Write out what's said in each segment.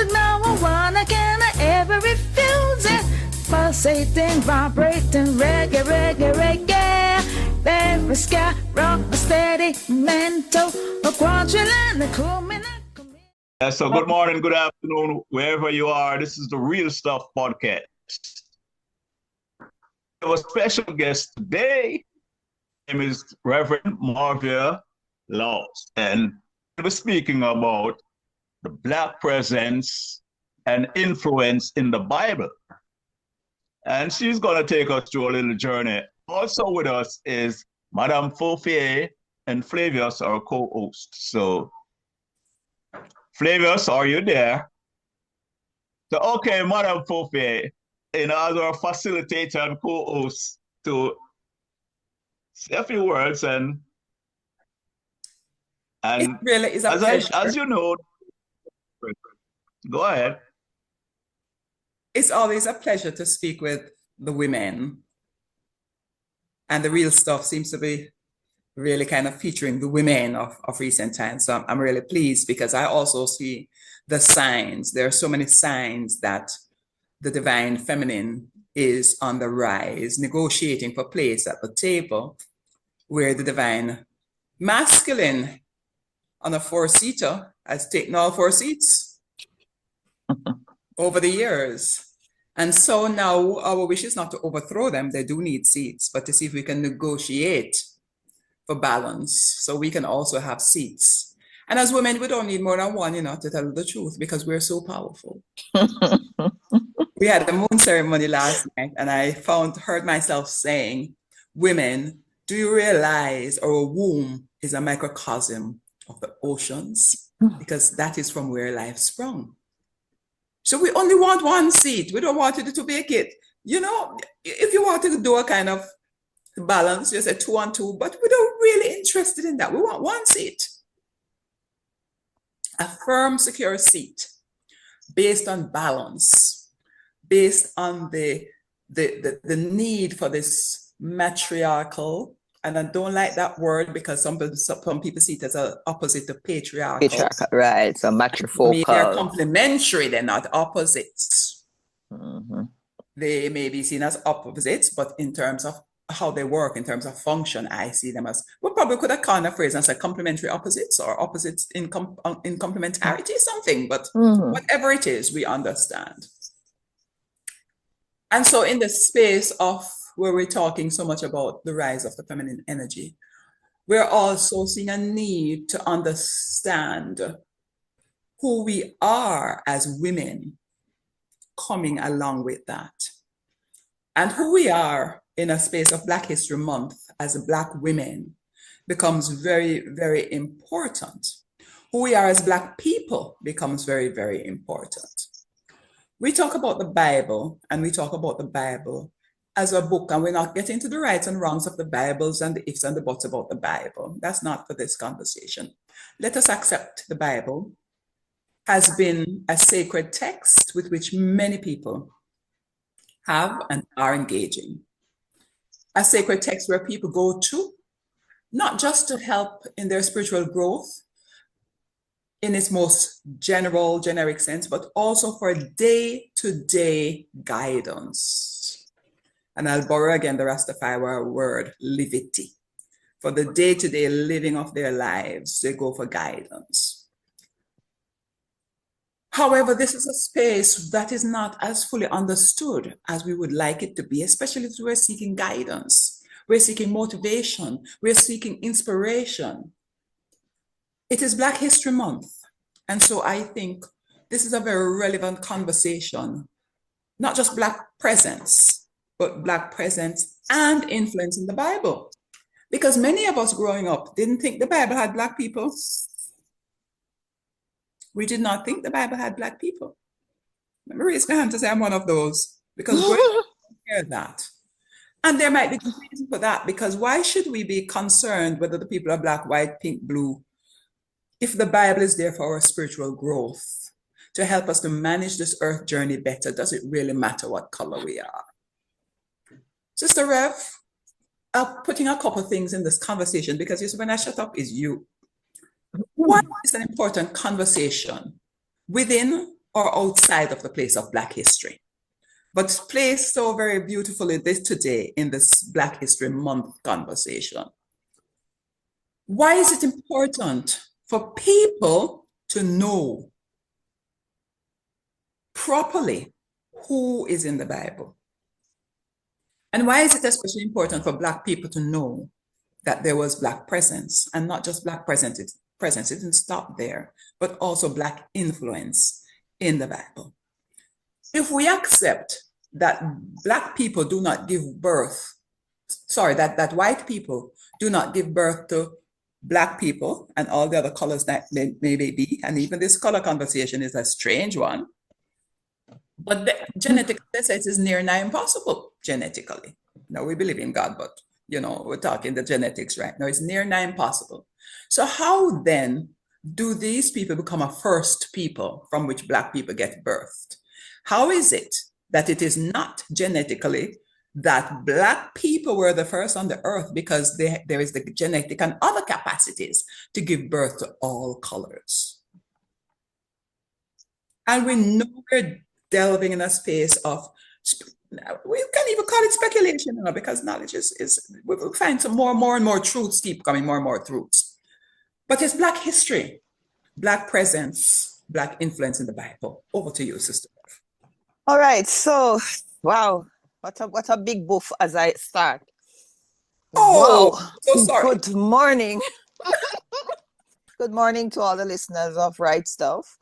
music now I wanna can I ever refuse it? Pulsating, vibrating, reggae, reggae, reggae. Very sky, rock, steady, mental, a quadrillion, a clumina. So good morning, good afternoon, wherever you are. This is the Real Stuff Podcast. We have a special guest today. His name is Reverend Marvia Laws, and we're speaking about the Black presence and influence in the Bible. And she's going to take us through a little journey. Also with us is Madame Fofier and Flavius, our co-host. So, Flavius, are you there? So, okay, Madame Fofier, as our facilitator and co-host, to say a few words and it really is a pleasure. As you know, go ahead. It's always a pleasure to speak with the women. And the Real Stuff seems to be really kind of featuring the women of recent times. So I'm really pleased because I also see the signs. There are so many signs that the divine feminine is on the rise, negotiating for place at the table, where the divine masculine on a four-seater has taken all four seats over the years. And so now our wish is not to overthrow them. They do need seats, but to see if we can negotiate for balance so we can also have seats. And as women, we don't need more than one, to tell the truth, because we're so powerful. We had a moon ceremony last night, and I heard myself saying, women, do you realize our womb is a microcosm of the oceans? Because that is from where life sprung. So we only want one seat. We don't want it to be a kid. If you want to do a kind of balance, you say 2 on 2, but we're not really interested in that. We want one seat. A firm, secure seat based on balance, based on the need for this matriarchal, and I don't like that word because some people see it as an opposite to patriarchal. Patriarchal, right? So matrifocal. They're complementary, they're not opposites. Mm-hmm. They may be seen as opposites, but in terms of how they work, in terms of function, I see them as, we probably could have coined a phrase and said complementary opposites or opposites in complementarity, something, but whatever it is, we understand. And so in the space of where we're talking so much about the rise of the feminine energy, we're also seeing a need to understand who we are as women coming along with that. And who we are in a space of Black History Month as Black women becomes very, very important. Who we are as Black people becomes very, very important. We talk about the Bible, and we talk about the Bible as a book, and we're not getting to the rights and wrongs of the Bibles and the ifs and the buts about the Bible. That's not for this conversation. Let us accept the Bible has been a sacred text with which many people have and are engaging. A sacred text where people go to, not just to help in their spiritual growth in its most generic sense, but also for day-to-day guidance. And I'll borrow again the Rastafari word, livity. For the day-to-day living of their lives, they go for guidance. However, this is a space that is not as fully understood as we would like it to be, especially if we're seeking guidance, we're seeking motivation, we're seeking inspiration. It is Black History Month. And so I think this is a very relevant conversation, not just Black presence, but Black presence and influence in the Bible. Because many of us growing up didn't think the Bible had Black people. We did not think the Bible had Black people. Let me raise my hand to say I'm one of those, because we don't hear that. And there might be a reason for that, because why should we be concerned whether the people are Black, white, pink, blue, if the Bible is there for our spiritual growth, to help us to manage this earth journey better? Does it really matter what color we are? Sister Rev, I'm putting a couple of things in this conversation, because when I shut up is you. Why is an important conversation within or outside of the place of Black history, but placed so very beautifully this today in this Black History Month conversation. Why is it important for people to know properly who is in the Bible? And why is it especially important for Black people to know that there was Black presence, and not just Black presence, it didn't stop there, but also Black influence in the Bible? If we accept that Black people do not give birth, that white people do not give birth to Black people and all the other colors that may be, and even this color conversation is a strange one, but the genetic says is near nigh impossible genetically. Now we believe in God, but we're talking the genetics right now. It's near nigh impossible. So how then do these people become a first people from which Black people get birthed? How is it that it is not genetically that Black people were the first on the earth, because there is the genetic and other capacities to give birth to all colors? And we know we're delving in a space of, we can even call it speculation, because knowledge is we will find some more and more truths keep coming, more and more truths. But it's Black history, Black presence, Black influence in the Bible. Over to you, Sister. All right, so wow, what a big boof as I start. Oh, wow. So sorry. Good morning. Good morning to all the listeners of Right Stuff.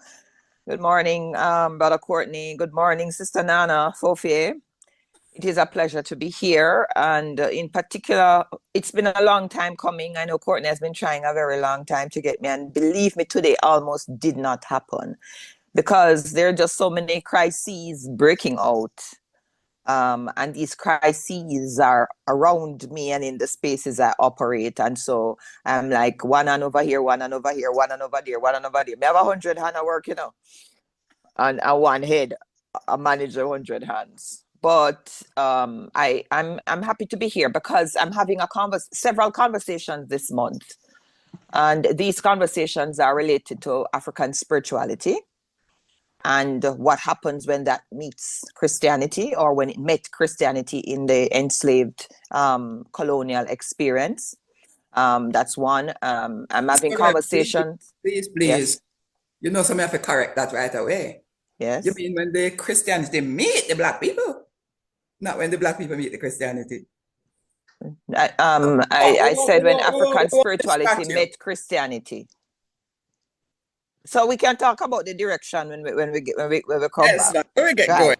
Good morning, Brother Courtney. Good morning, Sister Nana Fofie. It is a pleasure to be here. And in particular, it's been a long time coming. I know Courtney has been trying a very long time to get me. And believe me, today almost did not happen, because there are just so many crises breaking out. And these crises are around me and in the spaces I operate. And so I'm like one hand over here, one hand over here, one hand over there, one hand over there. I have 100 hands at work, and one head, I manage 100 hands. But I'm happy to be here because I'm having several conversations this month. And these conversations are related to African spirituality and what happens when that meets Christianity, or when it met Christianity in the enslaved colonial experience. That's one. I'm having conversations. Please. Yes. Somebody have to correct that right away. Yes. You mean when the Christianity meet the Black people? Not when the Black people meet the Christianity. I said when African spirituality met Christianity. So we can talk about the direction when we come back. When we get going.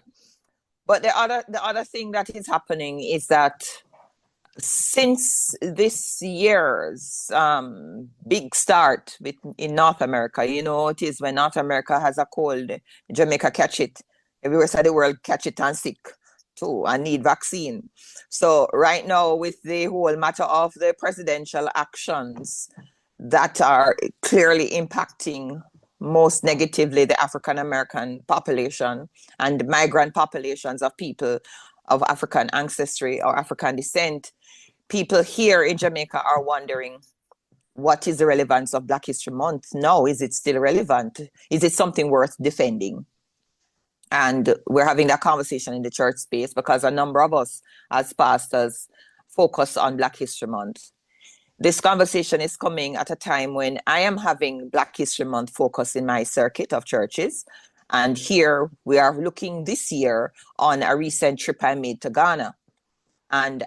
But the other thing that is happening is that since this year's big start in North America, it is when North America has a cold, Jamaica catch it. Every rest of the world catch it and sick too and need vaccine. So right now, with the whole matter of the presidential actions that are clearly impacting most negatively the African American population and migrant populations of people of African ancestry or African descent, people here in Jamaica are wondering, what is the relevance of Black History Month now? Is it still relevant? Is it something worth defending? And we're having that conversation in the church space because a number of us as pastors focus on Black History Month. This conversation is coming at a time when I am having Black History Month focus in my circuit of churches. And here we are looking this year on a recent trip I made to Ghana. And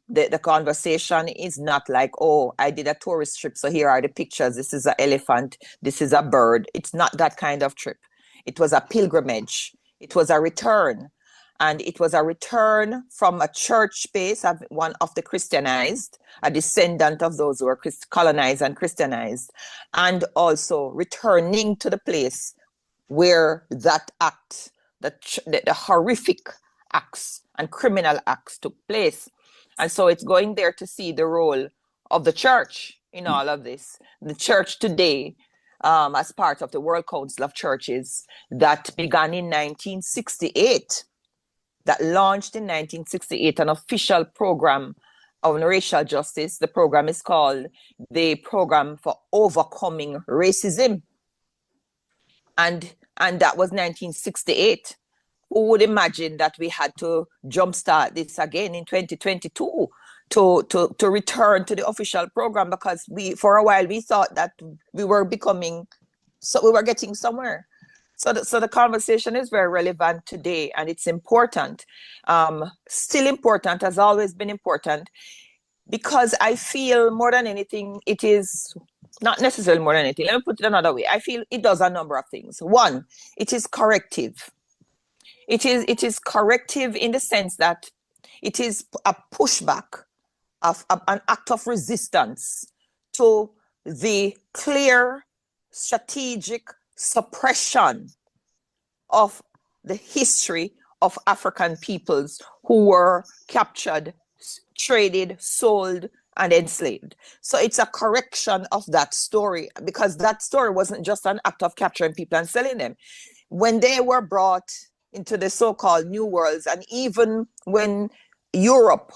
the conversation is not like, oh, I did a tourist trip, so here are the pictures. This is an elephant. This is a bird. It's not that kind of trip. It was a pilgrimage. It was a return. And it was a return from a church space of one of the Christianized, a descendant of those who were colonized and Christianized, and also returning to the place where that act, the horrific acts and criminal acts took place. And so it's going there to see the role of the church in all of this. The church today, as part of the World Council of Churches that began in 1968, that launched in 1968, an official program on racial justice. The program is called the Program for Overcoming Racism. And and that was 1968. Who would imagine that we had to jumpstart this again in 2022 to return to the official program, because for a while we thought that we were getting somewhere. So the conversation is very relevant today, and it's important, still important, has always been important, because I feel more than anything, it is not necessarily more than anything. Let me put it another way. I feel it does a number of things. One, it is corrective. It is corrective in the sense that it is a pushback, of an act of resistance to the clear strategic suppression of the history of African peoples who were captured, traded, sold, and enslaved. So it's a correction of that story, because that story wasn't just an act of capturing people and selling them. When they were brought into the so-called New Worlds, and even when Europe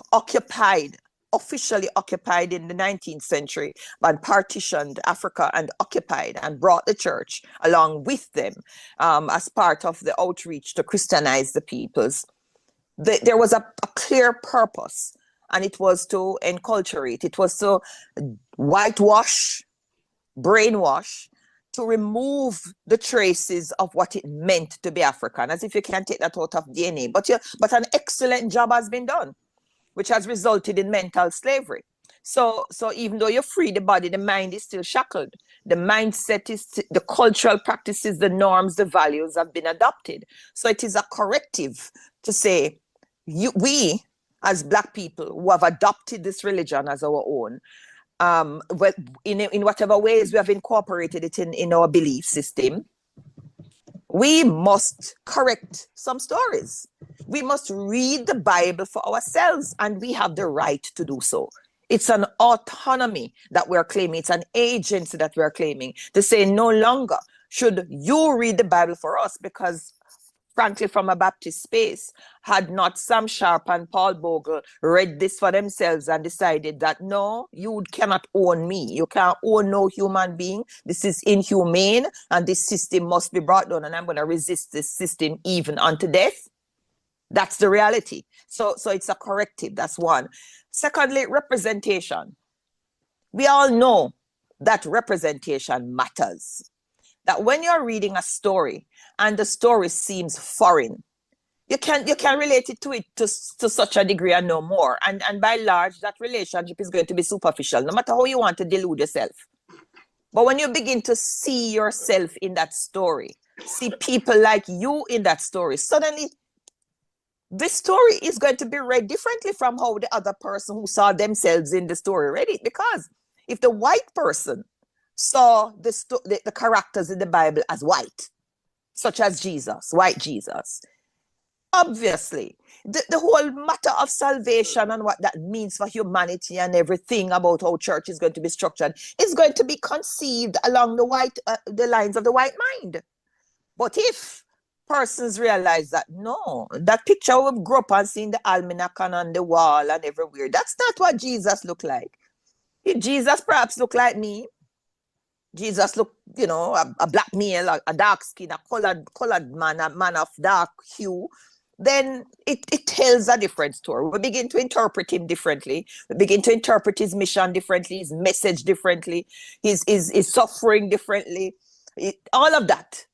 officially occupied in the 19th century, but partitioned Africa and occupied and brought the church along with them as part of the outreach to Christianize the peoples, there was a clear purpose, and it was to enculturate, it was to whitewash, brainwash, to remove the traces of what it meant to be African, as if you can take that out of DNA. But an excellent job has been done, which has resulted in mental slavery. So even though you free the body, the mind is still shackled. The mindset is, the cultural practices, the norms, the values have been adopted. So it is a corrective to say, we as Black people who have adopted this religion as our own, in whatever ways we have incorporated it in our belief system, we must correct some stories. We must read the Bible for ourselves, and we have the right to do so. It's an autonomy that we're claiming. It's an agency that we're claiming, to say no longer should you read the Bible for us, because frankly, from a Baptist space, had not Sam Sharp and Paul Bogle read this for themselves and decided that, no, you cannot own me. You can't own no human being. This is inhumane, and this system must be brought down, and I'm going to resist this system even unto death. That's the reality. So it's a corrective. That's one. Secondly, representation. We all know that representation matters. That when you're reading a story and the story seems foreign, you can relate it to such a degree and no more. And by and large, that relationship is going to be superficial, no matter how you want to delude yourself. But when you begin to see yourself in that story, see people like you in that story, suddenly this story is going to be read differently from how the other person who saw themselves in the story read it. Because if the white person saw the characters in the Bible as white, such as Jesus, white Jesus, obviously the whole matter of salvation and what that means for humanity and everything about how church is going to be structured is going to be conceived along the lines of the white mind. But if persons realize that, no, that picture we grew up and seen the almanac on the wall and everywhere, that's not what Jesus looked like. If Jesus perhaps looked like me, Jesus looked, a black male, a dark skin, a colored man, a man of dark hue, then it tells a different story. We begin to interpret him differently. We begin to interpret his mission differently, his message differently, his suffering differently. All of that,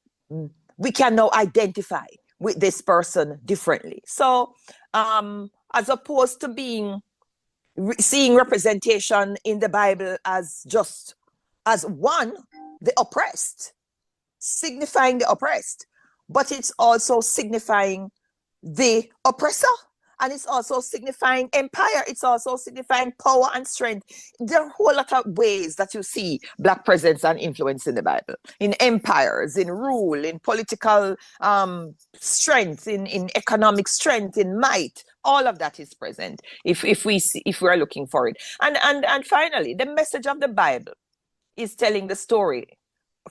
we can now identify with this person differently. So as opposed to seeing representation in the Bible as one, the oppressed, signifying the oppressed, but it's also signifying the oppressor, and it's also signifying empire, it's also signifying power and strength. There are a whole lot of ways that you see Black presence and influence in the Bible, in empires, in rule, in political strength, in economic strength, in might. All of that is present if we are looking for it. And finally, the message of the Bible is telling the story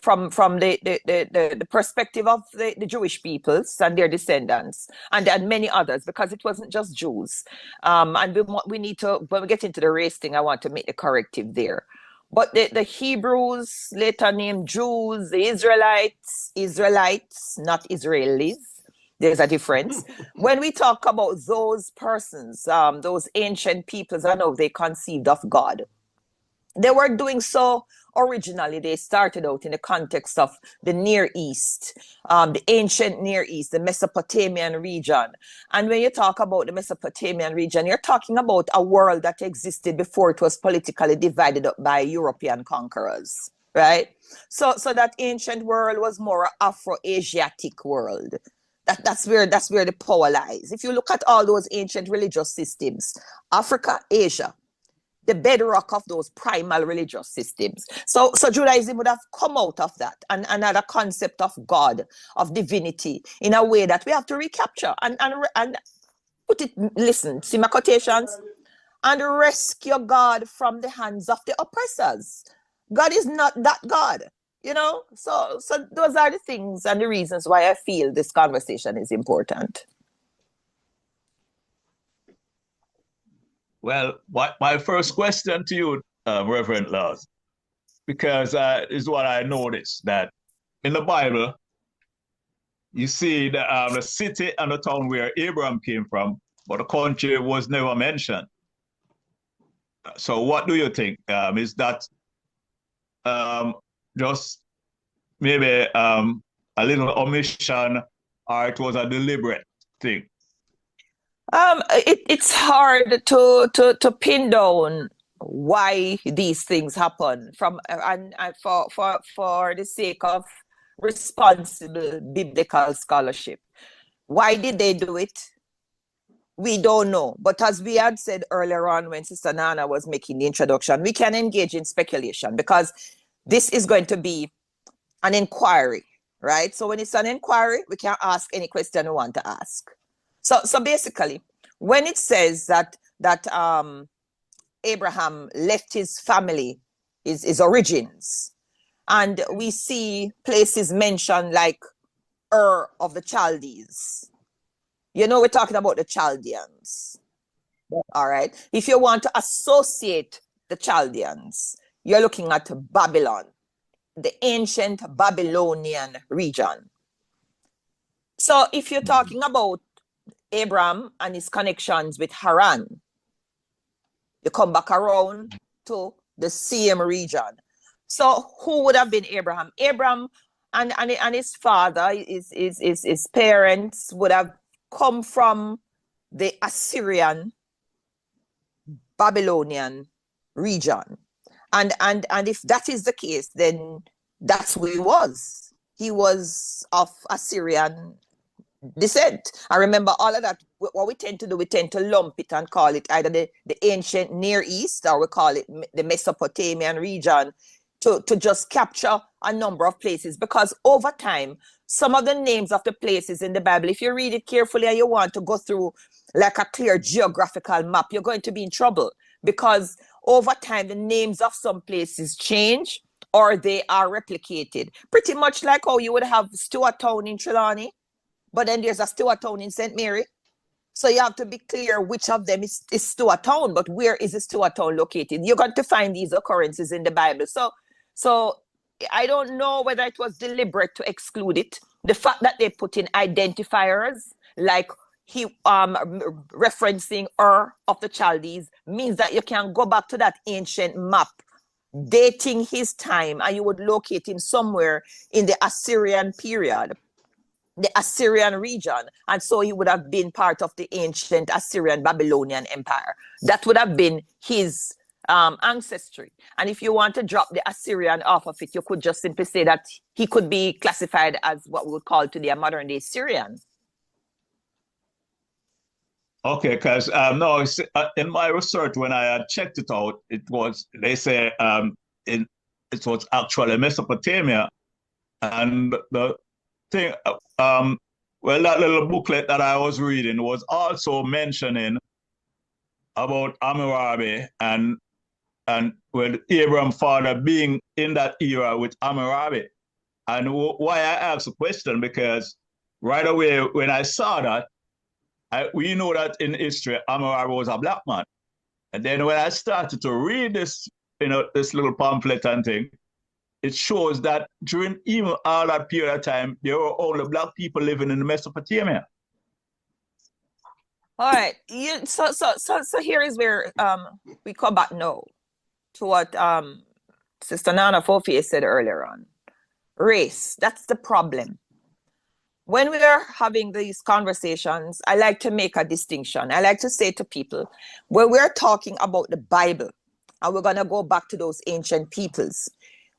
from the perspective of the Jewish peoples and their descendants and many others, because it wasn't just Jews. And we need to, when we get into the race thing, I want to make the corrective there. But the Hebrews, later named Jews, the Israelites, not Israelis. There's a difference. When we talk about those persons, those ancient peoples, I know they conceived of God. They were doing so originally. They started out in the context of the Near East, the ancient Near East, the Mesopotamian region. And when you talk about the Mesopotamian region, you're talking about a world that existed before it was politically divided up by European conquerors, right? So that ancient world was more Afro-Asiatic world. That's where the power lies. If you look at all those ancient religious systems, Africa, Asia, the bedrock of those primal religious systems. So Judaism would have come out of that, and another concept of God, of divinity, in a way that we have to recapture and put it, listen, see my quotations, and rescue God from the hands of the oppressors. God is not that God, you know? So those are the things and the reasons why I feel this conversation is important. Well, my first question to you, Reverend Laws, because is what I noticed, that in the Bible, you see the city and the town where Abraham came from, but the country was never mentioned. So what do you think? Is that just maybe a little omission, or it was a deliberate thing? It's hard to pin down why these things happen and for the sake of responsible biblical scholarship. Why did they do it? We don't know. But as we had said earlier on when Sister Nana was making the introduction, we can engage in speculation because this is going to be an inquiry, right? So when it's an inquiry, we can ask any question we want to ask. So basically, when it says that Abraham left his family, his origins, and we see places mentioned like Ur of the Chaldees, you know, we're talking about the Chaldeans. All right. If you want to associate the Chaldeans, you're looking at Babylon, the ancient Babylonian region. So if you're talking about Abraham and his connections with Haran, you come back around to the same region. So who would have been Abraham? Abraham and his father, his parents would have come from the Assyrian Babylonian region. And if that is the case, then that's who he was. He was of Assyrian descent. I remember all of that. What we tend to do, we tend to lump it and call it either the ancient Near East, or we call it the Mesopotamian region, to just capture a number of places, because over time, some of the names of the places in the Bible, if you read it carefully and you want to go through like a clear geographical map, you're going to be in trouble, because over time, the names of some places change or they are replicated. Pretty much like how you would have Stewart Town in Trelawney, but then there's a Stewart Town in St. Mary. So you have to be clear which of them is Stewart Town, but where is the Stewart Town located? You're going to find these occurrences in the Bible. So I don't know whether it was deliberate to exclude it. The fact that they put in identifiers like he referencing Ur of the Chaldees means that you can go back to that ancient map dating his time, and you would locate him somewhere in the Assyrian period, the Assyrian region, and so he would have been part of the ancient Assyrian Babylonian Empire. That would have been his ancestry. And if you want to drop the Assyrian off of it, you could just simply say that he could be classified as what we would call today a modern day Syrian. Okay, because no, in my research when I had checked it out, they say it was actually Mesopotamia, and the thing, well, that little booklet that I was reading was also mentioning about Hammurabi and well, Abraham's father being in that era with Hammurabi. And why I asked the question, because right away when I saw that, we know that in history, Hammurabi was a black man. And then when I started to read this this little pamphlet and thing, it shows that during even all that period of time, there were only black people living in Mesopotamia. All right. So here is where we come back now to what Sister Nana Fofie said earlier on. Race, that's the problem. When we are having these conversations, I like to make a distinction. I like to say to people, when we're talking about the Bible, and we're going to go back to those ancient peoples,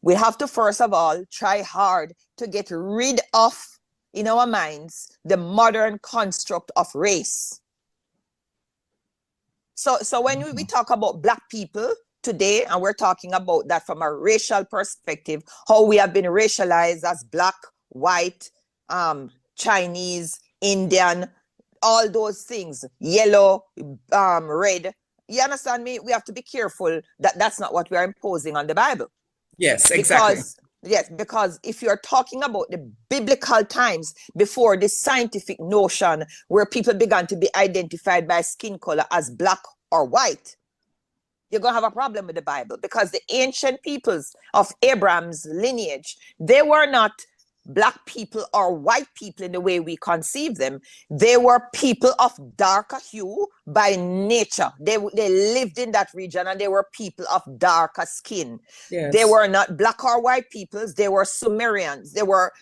we have to first of all try hard to get rid of, in our minds, the modern construct of race. So when we talk about black people today, and we're talking about that from a racial perspective, how we have been racialized as black, white, Chinese, Indian, all those things, yellow, red. You understand me? We have to be careful that that's not what we are imposing on the Bible. Yes, exactly. Because if you're talking about the biblical times before the scientific notion where people began to be identified by skin color as black or white, you're going to have a problem with the Bible, because the ancient peoples of Abraham's lineage, they were not black people or white people in the way we conceive them. They were people of darker hue by nature. They lived in that region, and they were people of darker skin. Yes. They were not black or white peoples. They were Sumerians. They were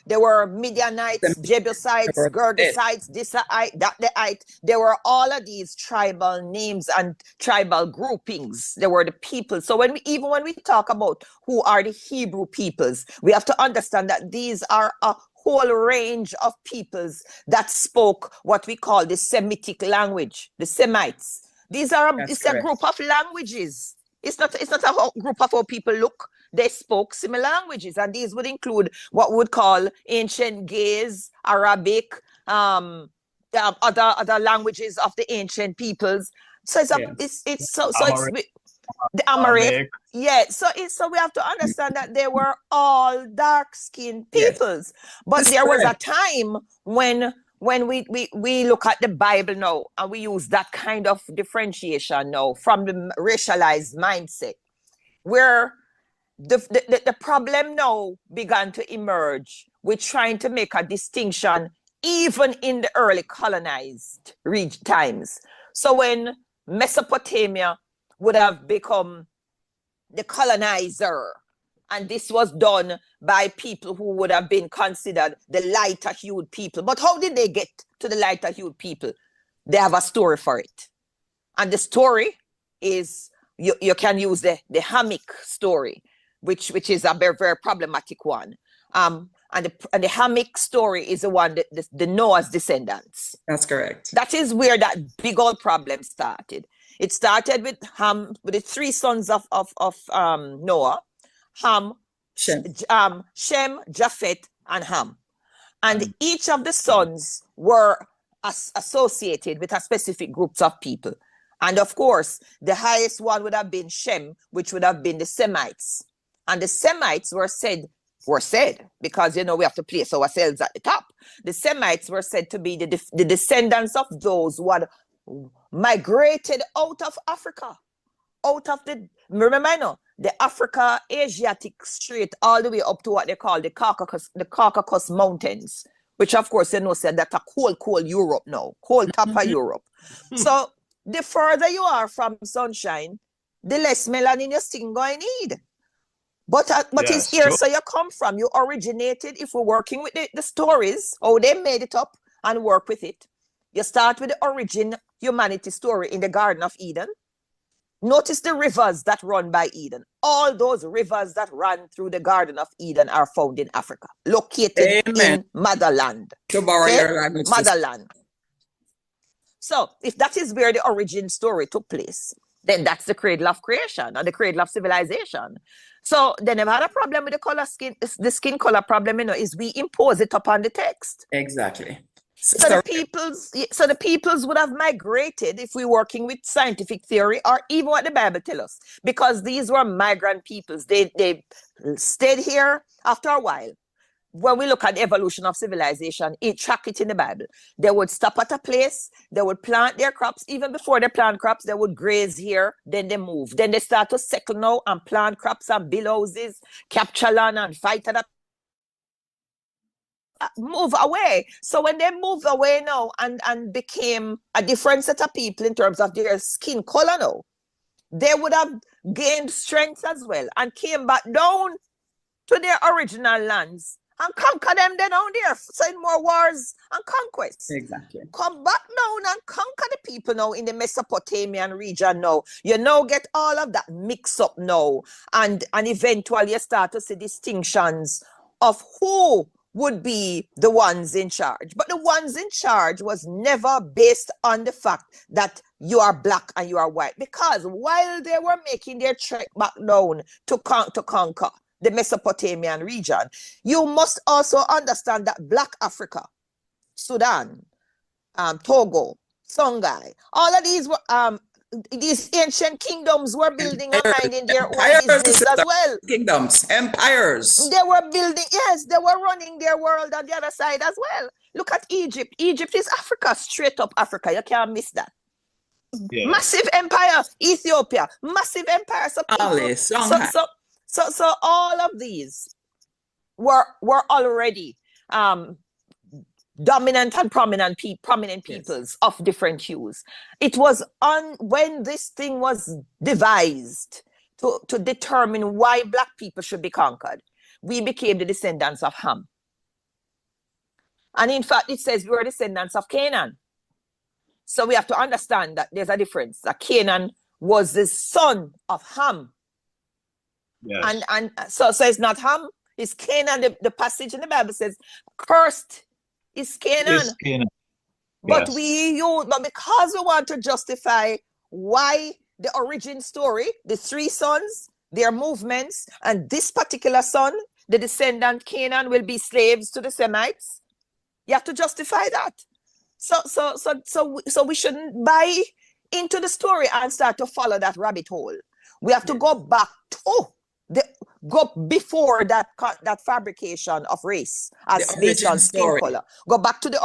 Midianites, Jebusites, Girgasites, Thisite, Thatite. They were all of these tribal names and tribal groupings. They were the people. So when we talk about who are the Hebrew peoples, we have to understand that these are a whole range of peoples that spoke what we call the Semitic language, the Semites. It's a group of languages. It's not a group of how people look. They spoke similar languages, and these would include what we would call ancient Gaze, Arabic, other languages of the ancient peoples. So the Amharic. Yeah, so we have to understand that they were all dark-skinned peoples. Yes. But there was a time when we look at the Bible now, and we use that kind of differentiation now from the racialized mindset, where the problem now began to emerge with trying to make a distinction even in the early colonized times. So when Mesopotamia would have become the colonizer, and this was done by people who would have been considered the lighter hued people. But how did they get to the lighter hued people? They have a story for it. And the story is, you can use the Hamic story, which is a very, very problematic one. And the Hamic story is the one that the Noah's descendants. That's correct. That is where that big old problem started. It started with Ham, with the three sons of Noah, Ham, Shem, Japheth, and Ham. And each of the sons were associated with a specific groups of people. And of course, the highest one would have been Shem, which would have been the Semites. And the Semites were said, because, we have to place ourselves at the top. The Semites were said to be the descendants of those who had migrated out of Africa, out of the Africa Asiatic Strait, all the way up to what they call the Caucasus Mountains, which of course said that's a cold Europe now, cold top of Europe. So the further you are from sunshine, the less melanin your skin going to need. But it's here, so you come from, you originated, if we're working with the stories, how they made it up and work with it. You start with the origin humanity story in the Garden of Eden. Notice the rivers that run by Eden. All those rivers that run through the Garden of Eden are found in Africa, located in motherland. Motherland. So if that is where the origin story took place, then that's the cradle of creation and the cradle of civilization. So they never had a problem with the skin color problem, is we impose it upon the text. Exactly. So the peoples would have migrated if we're working with scientific theory or even what the Bible tells us, because these were migrant peoples. They stayed here after a while. when we look at the evolution of civilization, track it in the Bible. They would stop at a place, they would plant their crops. Even before they plant crops, they would graze here, then they move. Then they start to settle now and plant crops and build houses, capture land and fight at move away. So when they moved away now and became a different set of people in terms of their skin color now, they would have gained strength as well and came back down to their original lands and conquer them then down there, send more wars and conquests. Exactly. Come back down and conquer the people now in the Mesopotamian region now. You now get all of that mix up now. And eventually you start to see distinctions of who would be the ones in charge. But the ones in charge was never based on the fact that you are black and you are white. Because while they were making their trek back down to conquer the Mesopotamian region, you must also understand that Black Africa, Sudan, Togo, Songhai, all of these ancient kingdoms were building and minding their own business as well. Kingdoms, empires. They were building, yes, they were running their world on the other side as well. Look at Egypt. Egypt is Africa, straight up Africa. You can't miss that. Yeah. Massive empire. Ethiopia, massive empire. So all of these were already dominant and prominent peoples of different hues. It was when this thing was devised to determine why Black people should be conquered, we became the descendants of Ham. And in fact, it says we were descendants of Canaan. So we have to understand that there's a difference. That Canaan was the son of Ham. Yes. And so it's not Ham, it's Canaan. The passage in the Bible says, cursed is Canaan. It's Canaan. But but because we want to justify why the origin story, the three sons, their movements, and this particular son, the descendant Canaan, will be slaves to the Semites, you have to justify that. So we shouldn't buy into the story and start to follow that rabbit hole. We have to go back to go before that fabrication of race as based on skin color. Go back to the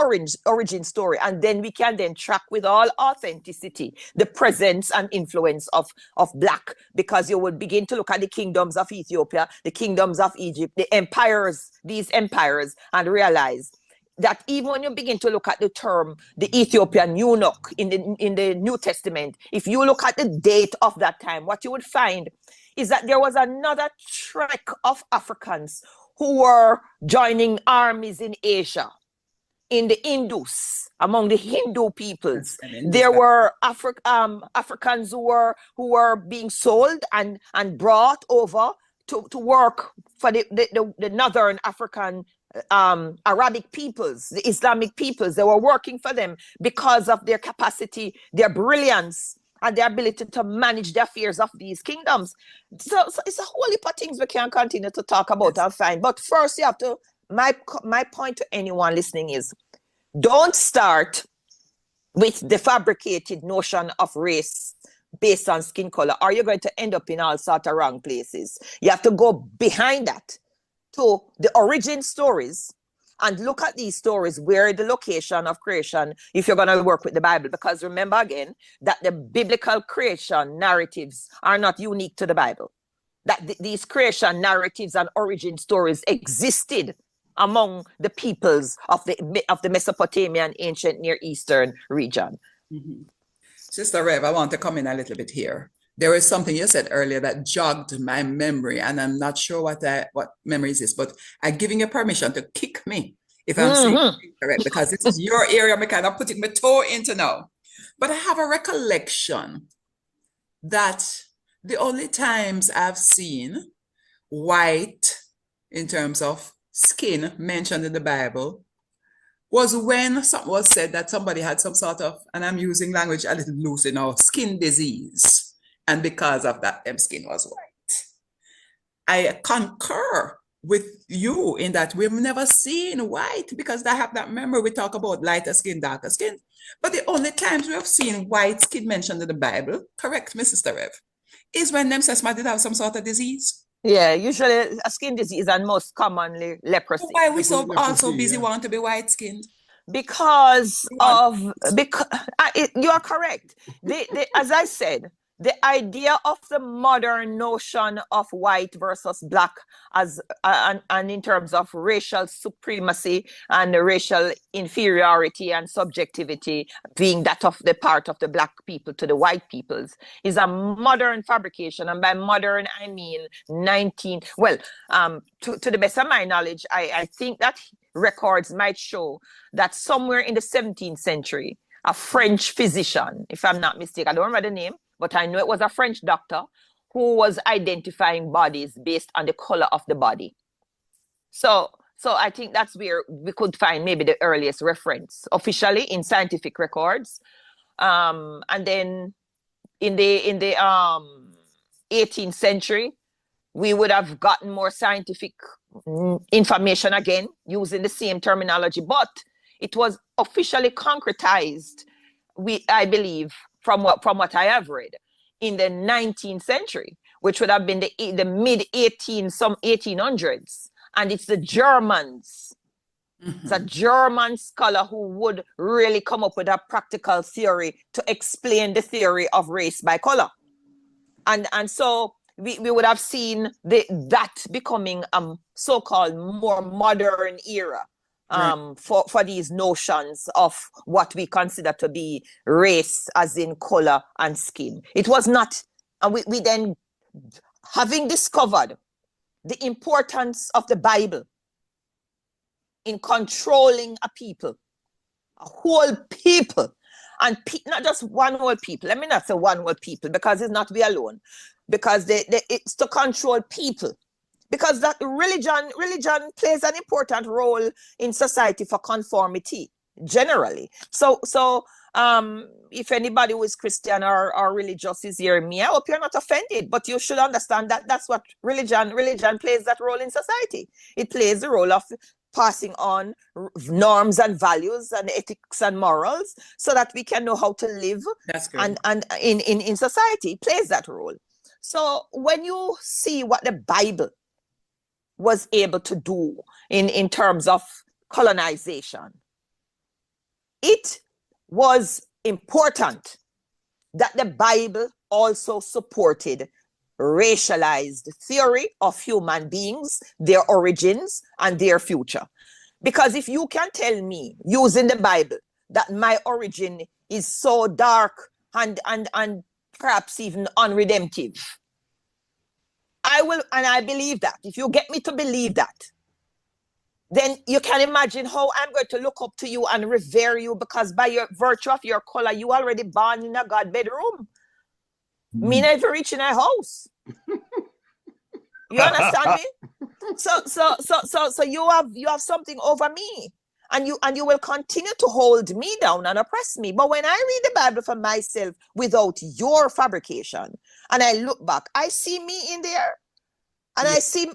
origin story, and then we can then track with all authenticity the presence and influence of Black, because you would begin to look at the kingdoms of Ethiopia, the kingdoms of Egypt, these empires, and realize that even when you begin to look at the term, the Ethiopian eunuch in the New Testament, if you look at the date of that time, what you would find is that there was another trek of Africans who were joining armies in Asia, in the Indus, among the Hindu peoples. There were Africans who were being sold and brought over to work for the northern African Arabic peoples, the Islamic peoples. They were working for them because of their capacity, their brilliance, and their ability to manage the affairs of these kingdoms. So it's a whole heap of things we can continue to talk about and find. But first, you have to, my point to anyone listening is, don't start with the fabricated notion of race based on skin color, or you're going to end up in all sorts of wrong places. You have to go behind that to the origin stories and look at these stories, where the location of creation, if you're going to work with the Bible. Because remember again, that the biblical creation narratives are not unique to the Bible. That these creation narratives and origin stories existed among the peoples of the Mesopotamian ancient Near Eastern region. Mm-hmm. Sister Rev, I want to come in a little bit here. There was something you said earlier that jogged my memory, and I'm not sure what memory is this, but I'm giving you permission to kick me if I'm saying correct, because this is your area. I'm kind of putting my toe into now. But I have a recollection that the only times I've seen white in terms of skin mentioned in the Bible was when something was said that somebody had some sort of, and I'm using language a little loose now, skin disease. And because of that, them skin was white. I concur with you in that we've never seen white, because I have that memory. We talk about lighter skin, darker skin. But the only times we have seen white skin mentioned in the Bible, correct me, Sister Rev, is when them says man did have some sort of disease. Yeah, usually a skin disease and most commonly leprosy. Why are we so Leprosy, also busy yeah. wanting to be white-skinned? Because you are correct. As I said, the idea of the modern notion of white versus black as and in terms of racial supremacy and racial inferiority and subjectivity being that of the part of the black people to the white peoples is a modern fabrication. And by modern, I mean to the best of my knowledge, I think that records might show that somewhere in the 17th century, a French physician, if I'm not mistaken, I don't remember the name, but I know it was a French doctor who was identifying bodies based on the color of the body. So I think that's where we could find maybe the earliest reference officially in scientific records. And then in the 18th century, we would have gotten more scientific information again using the same terminology, but it was officially concretized, I believe, from what I have read, in the 19th century, which would have been the mid 1800s, and it's the Germans. Mm-hmm. It's a German scholar who would really come up with a practical theory to explain the theory of race by color, and so we would have seen that becoming so-called more modern era. For these notions of what we consider to be race, as in color and skin. It was not, and we then, having discovered the importance of the Bible in controlling a people, a whole people, and not just one whole people. Let me not say one whole people, because it's not we alone, because it's to control people. Because that religion plays an important role in society for conformity generally. So if anybody who is Christian or religious is hearing me, I hope you're not offended, but you should understand that that's what religion plays that role in society. It plays the role of passing on norms and values and ethics and morals so that we can know how to live. That's great. And in society, it plays that role. So when you see what the Bible was able to do in terms of colonization, it was important that the Bible also supported racialized theory of human beings, their origins, and their future. Because if you can tell me, using the Bible, that my origin is so dark and perhaps even unredemptive, I will, and I believe that. If you get me to believe that, then you can imagine how I'm going to look up to you and revere you, because by your virtue of your color, you already born in a God bedroom. Me never reach in a house. You understand me? So you have something over me, and you will continue to hold me down and oppress me. But when I read the Bible for myself without your fabrication, and I look back, I see me in there. And I see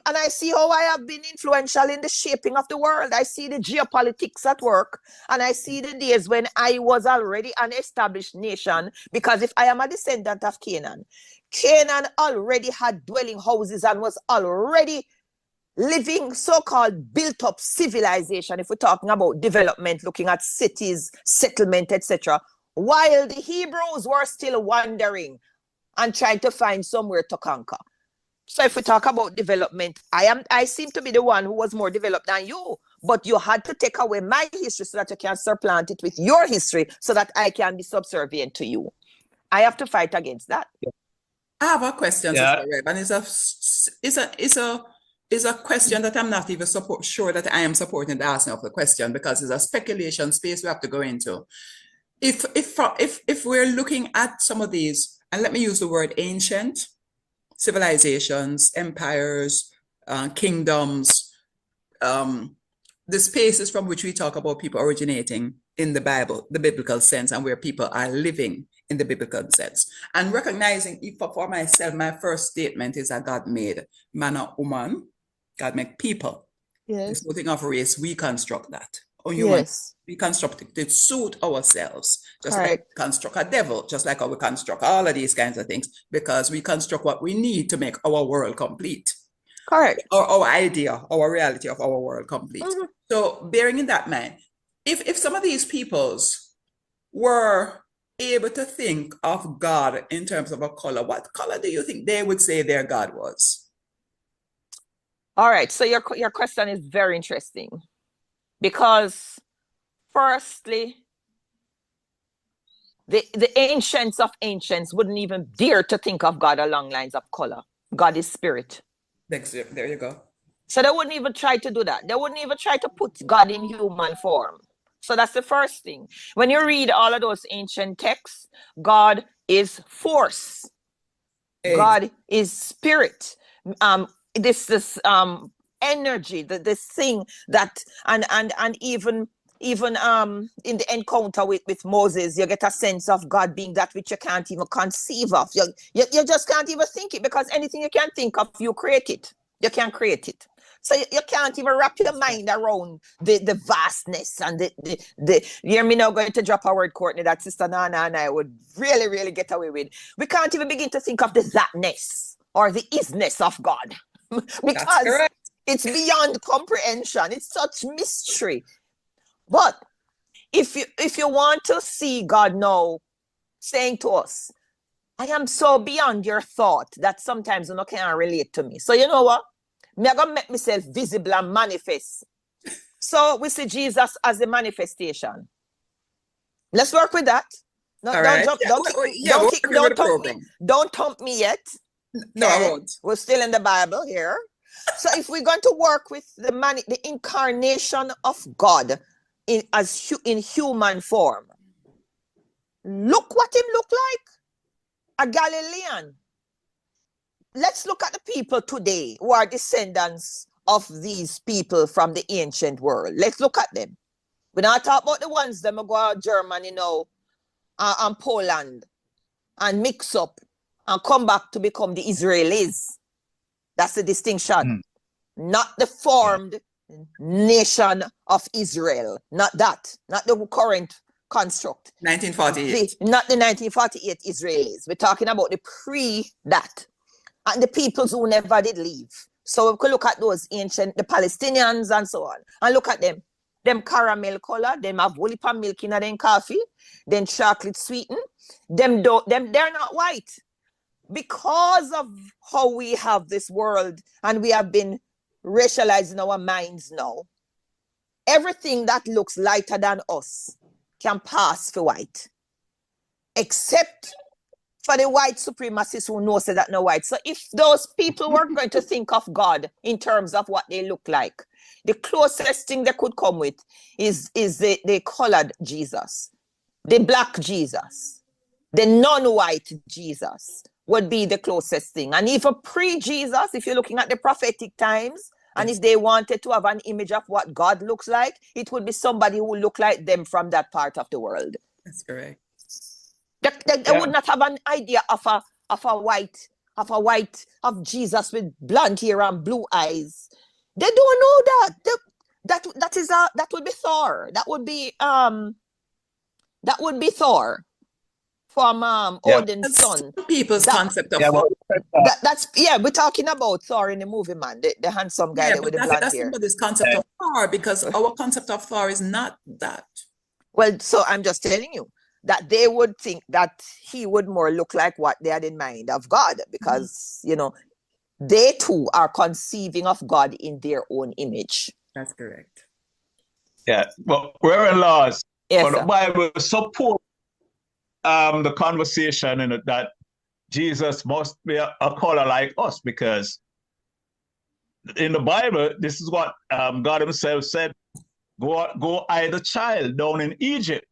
how I have been influential in the shaping of the world. I see the geopolitics at work, and I see the days when I was already an established nation, because if I am a descendant of Canaan already had dwelling houses and was already living so-called built-up civilization, if we're talking about development, looking at cities, settlement, etc., while the Hebrews were still wandering and trying to find somewhere to conquer. So if we talk about development, I seem to be the one who was more developed than you, but you had to take away my history so that you can supplant it with your history so that I can be subservient to you. I have to fight against that. I have a question, Sister Reb, and it's a question that I'm not even sure that I am supporting the asking of the question, because it's a speculation space we have to go into. If we're looking at some of these, and let me use the word ancient civilizations, empires, kingdoms, the spaces from which we talk about people originating in the Bible, the biblical sense, and where people are living in the biblical sense. And recognizing, for myself, my first statement is that God made man and woman, God made people. Yes. This whole thing of race, we construct that. Or humans, we construct it to suit ourselves, just like we construct a devil, just like how we construct all of these kinds of things, because we construct what we need to make our world complete. Correct. our idea, our reality of our world complete. Mhm. So bearing in that mind, if some of these peoples were able to think of God in terms of a color, what color do you think they would say their God was? All right. So your question is very interesting because, firstly, the ancients of ancients wouldn't even dare to think of God along lines of color. God is spirit. There you go. So they wouldn't even try to do that. They wouldn't even try to put God in human form. So that's the first thing. When you read all of those ancient texts, God is force. God is spirit. This energy, this thing that and even in the encounter with Moses, you get a sense of God being that which you can't even conceive of. You just can't even think it, because anything you can think of, you create it. You can't create it. So you can't even wrap your mind around the vastness and the you hear me now going to drop a word, Courtney, that Sister Nana and I would really, really get away with. We can't even begin to think of the thatness or the isness of God because it's beyond comprehension. It's such mystery. But if you want to see God now saying to us, I am so beyond your thought that sometimes you can't relate to me. So you know what? Me are gonna make myself visible and manifest. So we see Jesus as a manifestation. Let's work with that. No, don't jump. Don't thump me yet. No, I won't. We're still in the Bible here. So if we're going to work with the incarnation of God in human form, look what him look like. A Galilean. Let's look at the people today who are descendants of these people from the ancient world. Let's look at them. We're not talking about the ones that go to Germany now and Poland and mix up and come back to become the Israelis. That's the distinction. Not the formed nation of Israel. Not that. Not the current construct. 1948. Not the 1948 Israelis. We're talking about the pre-that. And the peoples who never did leave. So we could look at those ancient, the Palestinians and so on, and look at them. Them caramel color, them have whole heap of milk in them coffee, then chocolate sweetened. They're not white. Because of how we have this world and we have been racializing our minds now, everything that looks lighter than us can pass for white. Except for the white supremacists who know that no white. So if those people were going to think of God in terms of what they look like, the closest thing they could come with is the colored Jesus, the black Jesus, the non-white Jesus would be the closest thing. And even pre-Jesus, if you're looking at the prophetic times, and if they wanted to have an image of what God looks like, it would be somebody who would look like them from that part of the world. That's correct. They would not have an idea of Jesus with blonde hair and blue eyes. They don't know that. That would be Thor. That would be Thor from Odin's son. People's concept of we're talking about Thor in the movie, man. The handsome guy with the blonde hair. That's somebody's concept of Thor, because our concept of Thor is not that. Well, so I'm just telling you that they would think that he would more look like what they had in mind of God, because, they too are conceiving of God in their own image. That's correct. Yeah, but Reverend Laws, yes, the Bible support the conversation in it that Jesus must be a color like us, because in the Bible, this is what God himself said, go hide the child down in Egypt.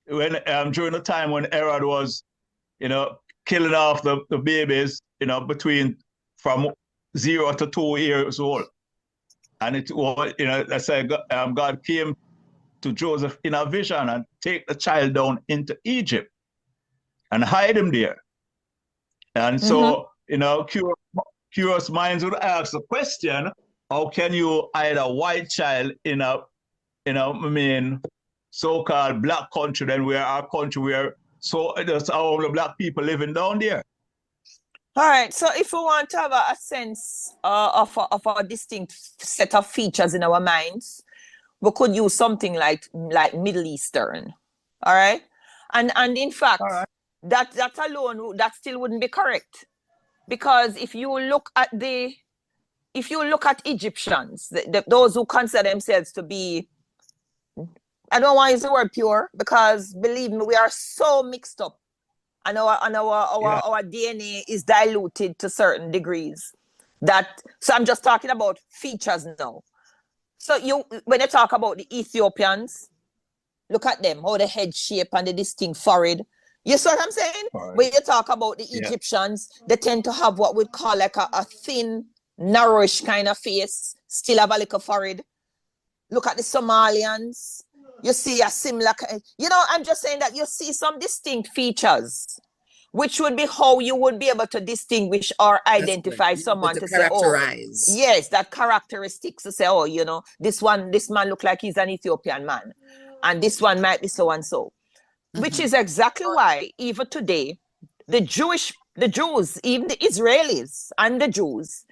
When during the time when Herod was, killing off the babies, from 0 to 2 years old, and it was, that's why God came to Joseph in a vision and take the child down into Egypt and hide him there. And so, curious minds would ask the question: how can you hide a white child in a, so-called black country, then where our country, where so there's all the black people living down there. All right, so if we want to have a sense of a distinct set of features in our minds, we could use something like Middle Eastern. All right, and in fact, All right. that alone, that still wouldn't be correct, because if you look at Egyptians, those who consider themselves to be, I don't want to use the word pure, because believe me, we are so mixed up, and our DNA is diluted to certain degrees. So I'm just talking about features now. So when you talk about the Ethiopians, look at them, how the head shape and the distinct forehead. You see what I'm saying? Right. When you talk about the Egyptians, they tend to have what we call like a thin, narrowish kind of face, still have a little forehead. Look at the Somalians. You see a similar, I'm just saying that you see some distinct features, which would be how you would be able to distinguish or identify someone to say, characterize. oh, yes, that characteristics to say, oh, this man look like he's an Ethiopian man, and this one might be so and so, which is exactly why even today, the Jews, even the Israelis and the Jews,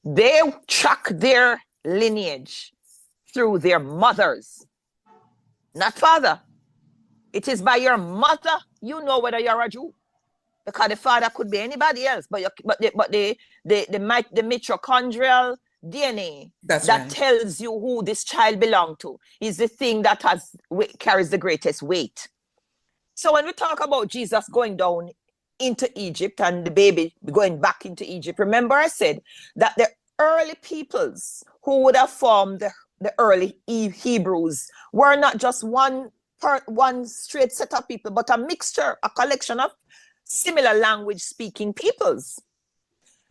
they track their lineage through their mothers, not father. It is by your mother you know whether you're a Jew, because the father could be anybody else, but the mitochondrial DNA that tells you who this child belongs to is the thing that carries the greatest weight. So when we talk about Jesus going down into Egypt and the baby going back into Egypt, remember I said that the early peoples who would have formed the early Hebrews were not just one straight set of people, but a mixture, a collection of similar language speaking peoples.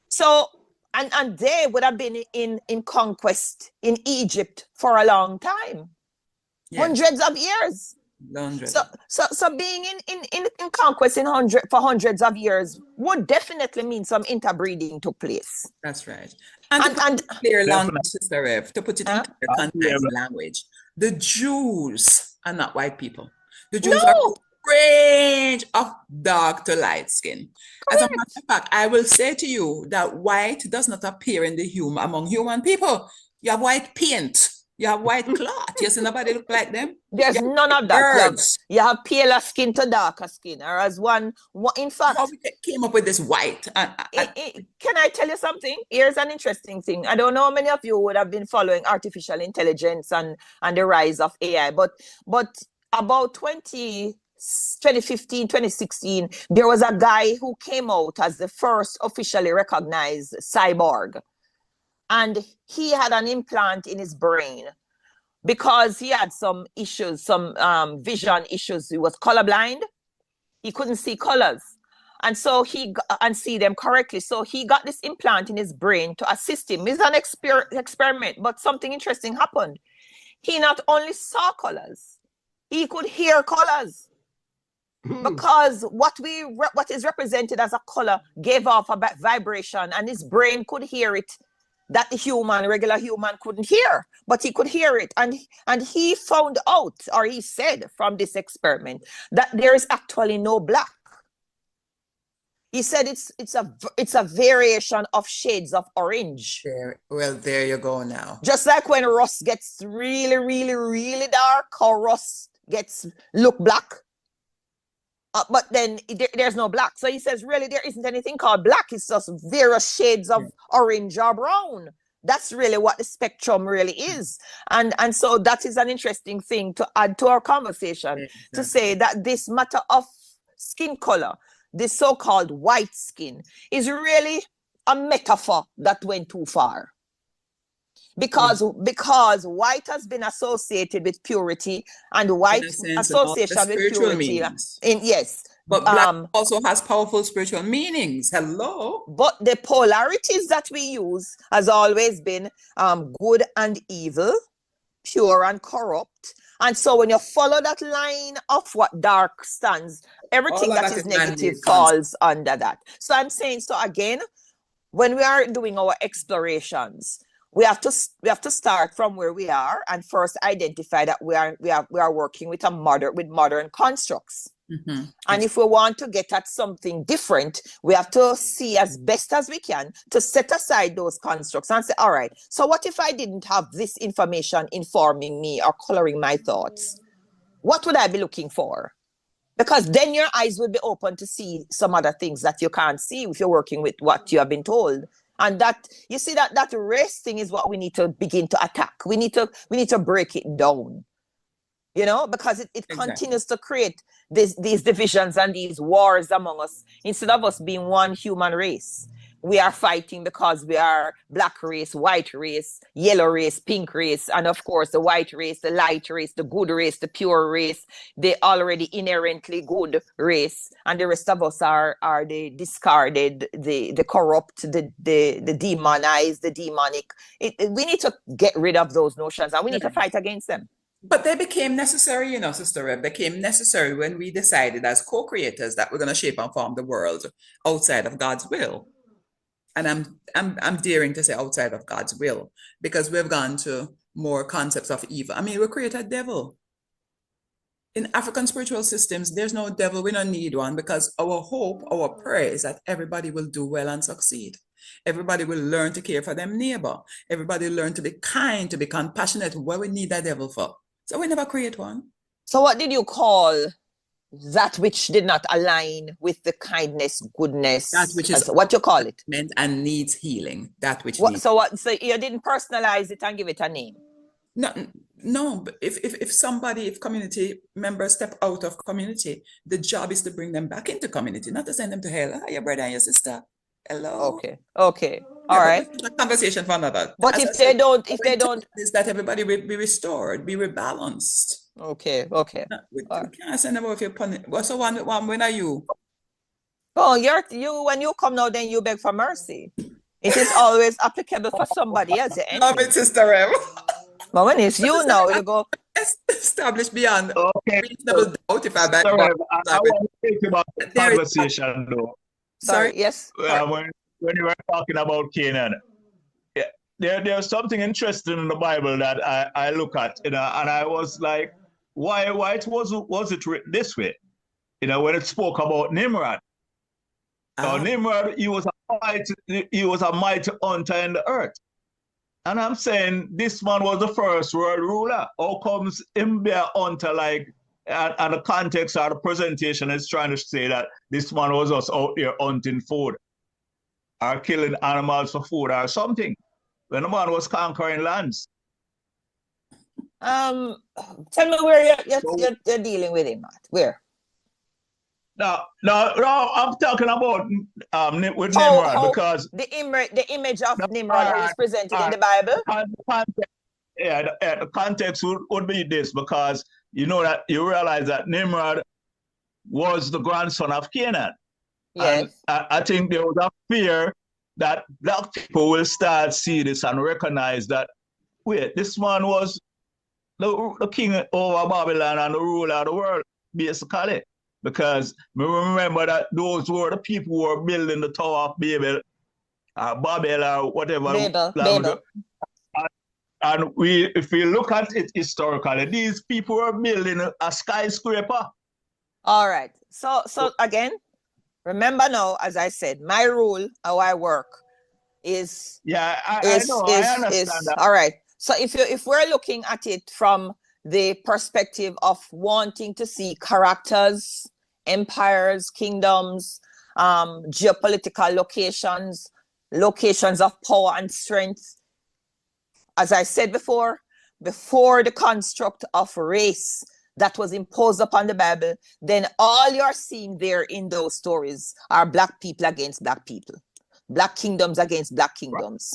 So, and they would have been in conquest in Egypt for a long time, hundreds of years. So being in conquest for hundreds of years would definitely mean some interbreeding took place. That's right. And clear language, Sister Rev, to put it in clear concise language, the Jews are not white people. The Jews are a range of dark to light skin. Correct. As a matter of fact, I will say to you that white does not appear among human people. You have white paint. You have white cloth. You see nobody look like them. There's none of that. You have paler skin to darker skin. Or as one in fact, how we came up with this white. Can I tell you something? Here's an interesting thing. I don't know how many of you would have been following artificial intelligence and the rise of AI, but about 2015, 2016, there was a guy who came out as the first officially recognized cyborg. And he had an implant in his brain because he had some issues, some vision issues. He was colorblind. He couldn't see colors. And so and see them correctly. So he got this implant in his brain to assist him. It's an experiment, but something interesting happened. He not only saw colors, he could hear colors. Because what is represented as a color gave off a vibration, and his brain could hear it that the regular human couldn't hear, but he could hear it. And he found out, or he said from this experiment, that there is actually no black. He said it's a variation of shades of orange. There you go now. Just like when rust gets really, really, really dark, how rust look black. But then there's no black. So he says, really, there isn't anything called black. It's just various shades of orange or brown. That's really what the spectrum really is. And so that is an interesting thing to add to our conversation, to say that this matter of skin color, this so-called white skin, is really a metaphor that went too far. Because white has been associated with purity, and white association with purity but black also has powerful spiritual meanings. Hello. But the polarities that we use has always been good and evil, pure and corrupt. And so when you follow that line of what dark stands, everything that is negative falls under that. So I'm saying, so again, when we are doing our explorations, we have to start from where we are and first identify that we are working with modern constructs. Mm-hmm. And if we want to get at something different, we have to see as best as we can to set aside those constructs and say, all right, so what if I didn't have this information informing me or coloring my thoughts? What would I be looking for? Because then your eyes will be open to see some other things that you can't see if you're working with what you have been told. And that, you see, that race thing is what we need to begin to attack. We need to break it down. You know, because it continues to create these divisions and these wars among us. Instead of us being one human race, we are fighting because we are black race, white race, yellow race, pink race, and of course the white race, the light race, the good race, the pure race, the already inherently good race, and the rest of us are the discarded, the corrupt, the demonized, the demonic. We need to get rid of those notions, and we need to fight against them. But they became necessary, you know, Sister Rev, became necessary when we decided as co-creators that we're going to shape and form the world outside of God's will. And I'm daring to say outside of God's will, because we've gone to more concepts of evil. I mean, we create a devil. In African spiritual systems, there's no devil. We don't need one, because our hope, our prayer is that everybody will do well and succeed. Everybody will learn to care for them neighbor. Everybody will learn to be kind, to be compassionate. What we need a devil for? So we never create one. So what did you call that which did not align with the kindness, goodness? That which is what you call it? And needs healing. That which What, needs. so what? So you didn't personalize it and give it a name? No. But if community members step out of community, the job is to bring them back into community, not to send them to hell. Hi, your brother and your sister. Hello. Okay. All right. A conversation for another. But if they don't, is that everybody will be restored, be rebalanced. Okay. We can't send them over your What's the one? When are you? Oh, you when you come now, then you beg for mercy. It is always applicable for somebody else. Love it, Sister Rev. But when it's you now, you go established beyond reasonable doubt. If I want to think about the conversation though. Sorry. Yes. When you were talking about Canaan, there's something interesting in the Bible that I look at, you know, and I was like, why was it written this way? You know, when it spoke about Nimrod. Nimrod, he was a mighty hunter in the earth. And I'm saying this man was the first world ruler. How comes him be a hunter like? And the context or the presentation is trying to say that this man was just out there hunting food or killing animals for food or something when the man was conquering lands. Tell me where you're dealing with him at. Where? No, I'm talking about with Nimrod, because the image of Nimrod is presented in the Bible. The context would be this, because you know that you realize that Nimrod was the grandson of Canaan. Yes. And I think there was a fear that black people will start see this and recognize that, wait, this man was the king over Babylon and the ruler of the world, basically. Because we remember that those were the people who were building the Tower of Babel, Babel or whatever. Babel. And if we look at it historically, these people were building a skyscraper. All right. So again, remember now, as I said, my rule, how I work is. Yeah, I know. I understand that. All right. So if we're looking at it from the perspective of wanting to see characters, empires, kingdoms, geopolitical locations of power and strength, as I said before the construct of race that was imposed upon the Bible, then all you're seeing there in those stories are black people against black people, black kingdoms against black kingdoms.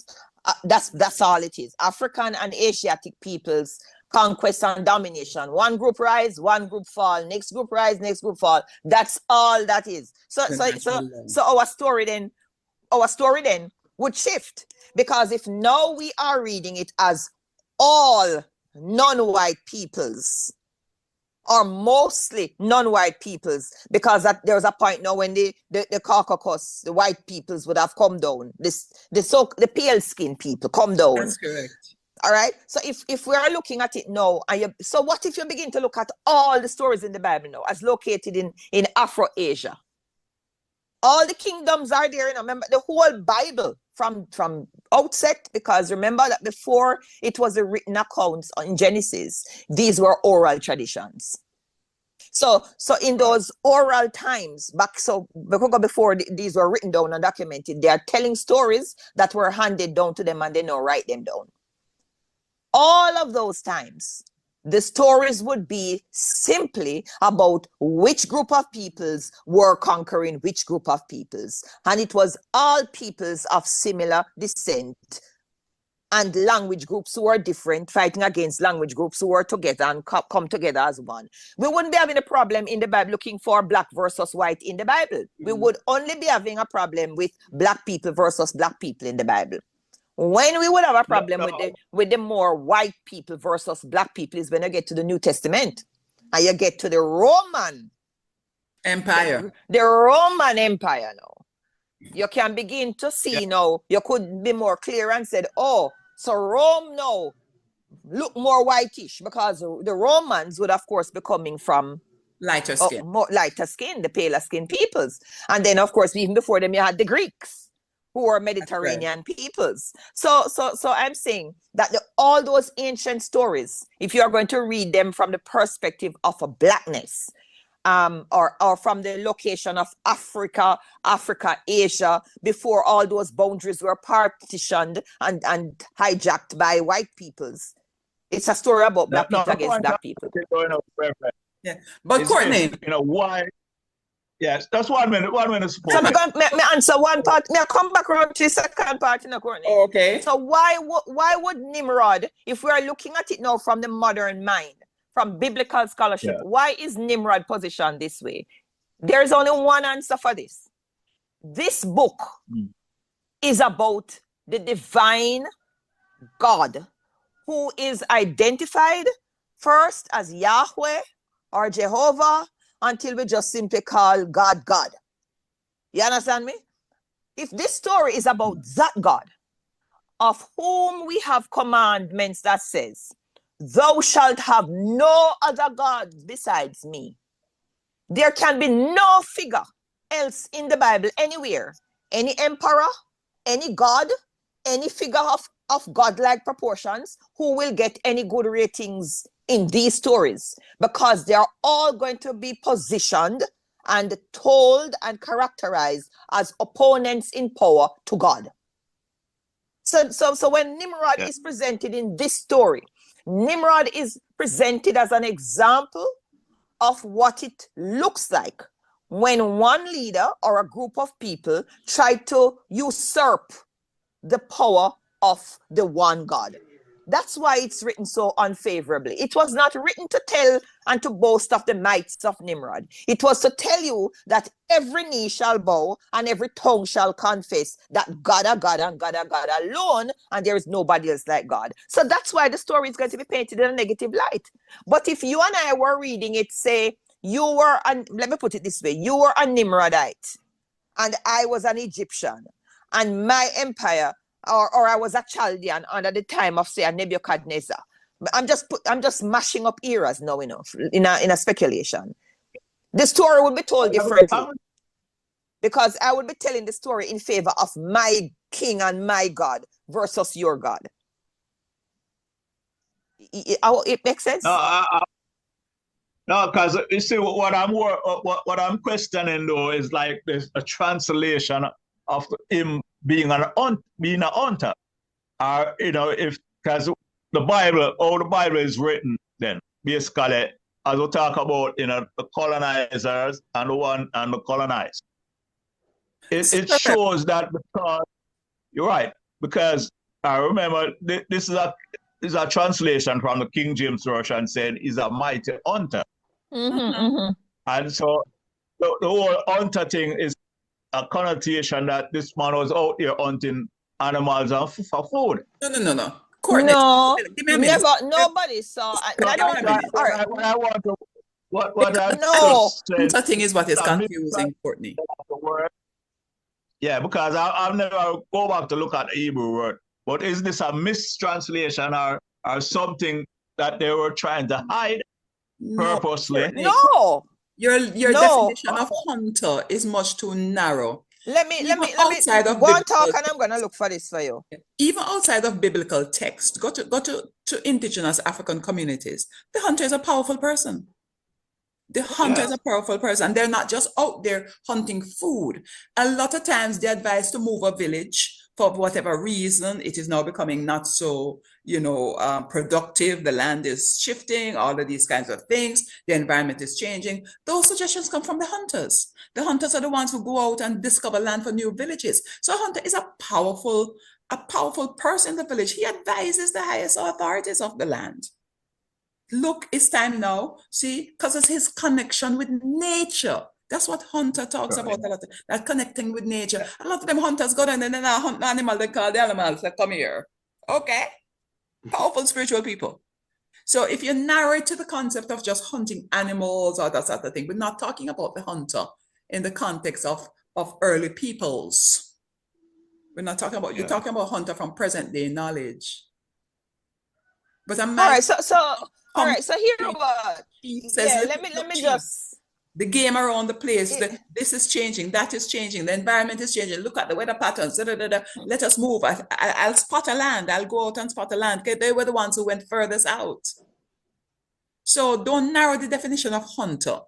That's all it is. African and Asiatic peoples, conquest and domination. One group rise, one group fall. Next group rise, next group fall. That's all that is. So our story then would shift, because if now we are reading it as all non-white peoples, or mostly non-white peoples, because there was a point now when the Caucasus, the white peoples would have come down. The pale skin people come down. That's correct. All right. So if we are looking at it now, so what if you begin to look at all the stories in the Bible now as located in Afro-Asia? All the kingdoms are there. Remember the whole Bible from outset, because remember that before it was a written accounts in Genesis, these were oral traditions. So in those oral times before these were written down and documented, they are telling stories that were handed down to them and they now write them down. All of those times, the stories would be simply about which group of peoples were conquering which group of peoples. And it was all peoples of similar descent and language groups who are different fighting against language groups who are together and come together as one. We wouldn't be having a problem in the Bible looking for black versus white in the Bible. We would only be having a problem with black people versus black people in the Bible. When we would have a problem with the more white people versus black people is when you get to the New Testament and you get to the Roman Empire. The Roman Empire now. You can begin to see now, you could be more clear and said, oh, so Rome now look more whitish because the Romans would of course be coming from Lighter skin. more lighter skin, the paler skin peoples. And then of course, even before them, you had the Greeks, who are Mediterranean peoples. So I'm saying that all those ancient stories, if you are going to read them from the perspective of a blackness, or from the location of Africa, Asia, before all those boundaries were partitioned and hijacked by white peoples. It's a story about black people against black people. Yeah, but Courtney, why? Yes, that's 1 minute. 1 minute. So me answer one part. Me come back around to the second part in the Courtney. Okay. So why would Nimrod, if we are looking at it now from the modern mind, from biblical scholarship, why is Nimrod positioned this way? There is only one answer for this. This book is about the divine God who is identified first as Yahweh or Jehovah, until we just simply call God, God. You understand me? If this story is about that God, of whom we have commandments that says, thou shalt have no other gods besides me, there can be no figure else in the Bible anywhere, any emperor, any god, any figure of godlike proportions who will get any good ratings in these stories, because they are all going to be positioned and told and characterized as opponents in power to God. So when Nimrod is presented in this story, Nimrod is presented as an example of what it looks like when one leader or a group of people try to usurp the power of the one God. That's why it's written so unfavorably. It was not written to tell and to boast of the mights of Nimrod. It was to tell you that every knee shall bow and every tongue shall confess that God and God alone, and there is nobody else like God. So that's why the story is going to be painted in a negative light. But if you and I were reading it, say, let me put it this way, you were a Nimrodite and I was an Egyptian, and my empire, or I was a Chaldean under the time of, say, a Nebuchadnezzar. I'm just mashing up eras now, in a speculation. The story would be told differently, because I would be telling the story in favor of my king and my God versus your God. It makes sense? No, because you see, what I'm questioning though is like there's a translation of him being an hunter, if because the Bible is written, then basically as we talk about the colonizers and the colonized, it shows that, because you're right, because I remember this is a translation from the King James Version saying he's a mighty hunter, and so the whole hunter thing is a connotation that this man was out there hunting animals for food. No. Courtney, no, give me a minute. nobody saw. What I'm Hunter thing is what is confusing, Courtney. Yeah, because I've never go back to look at the Hebrew word But is this a mistranslation or something that they were trying to hide purposely? No. Your No. definition of hunter is much too narrow. Let me go and talk, and I'm gonna look for this for you. Even outside of biblical text, go to indigenous African communities. The hunter is a powerful person. The hunter is a powerful person. They're not just out there hunting food. A lot of times they're advised to move a village for whatever reason. It is now becoming not so, productive. The land is shifting, all of these kinds of things. The environment is changing. Those suggestions come from the hunters. The hunters are the ones who go out and discover land for new villages. So a hunter is a powerful person in the village. He advises the highest authorities of the land. Look, it's time now. See, because it's his connection with nature. That's what hunter talks about a lot. That connecting with nature. A lot of them hunters go down and then they hunt the animal. They call the animals. They come here. Okay. Powerful spiritual people. So if you narrow it to the concept of just hunting animals or that sort of thing, we're not talking about the hunter in the context of early peoples. We're not talking about, you're talking about hunter from present day knowledge. But I'm all right, so here what says, let me just the game around the place. This is changing, that is changing, the environment is changing. Look at the weather patterns. Let us move. I'll spot a land. I'll go out and spot a land. They were the ones who went furthest out. So don't narrow the definition of hunter.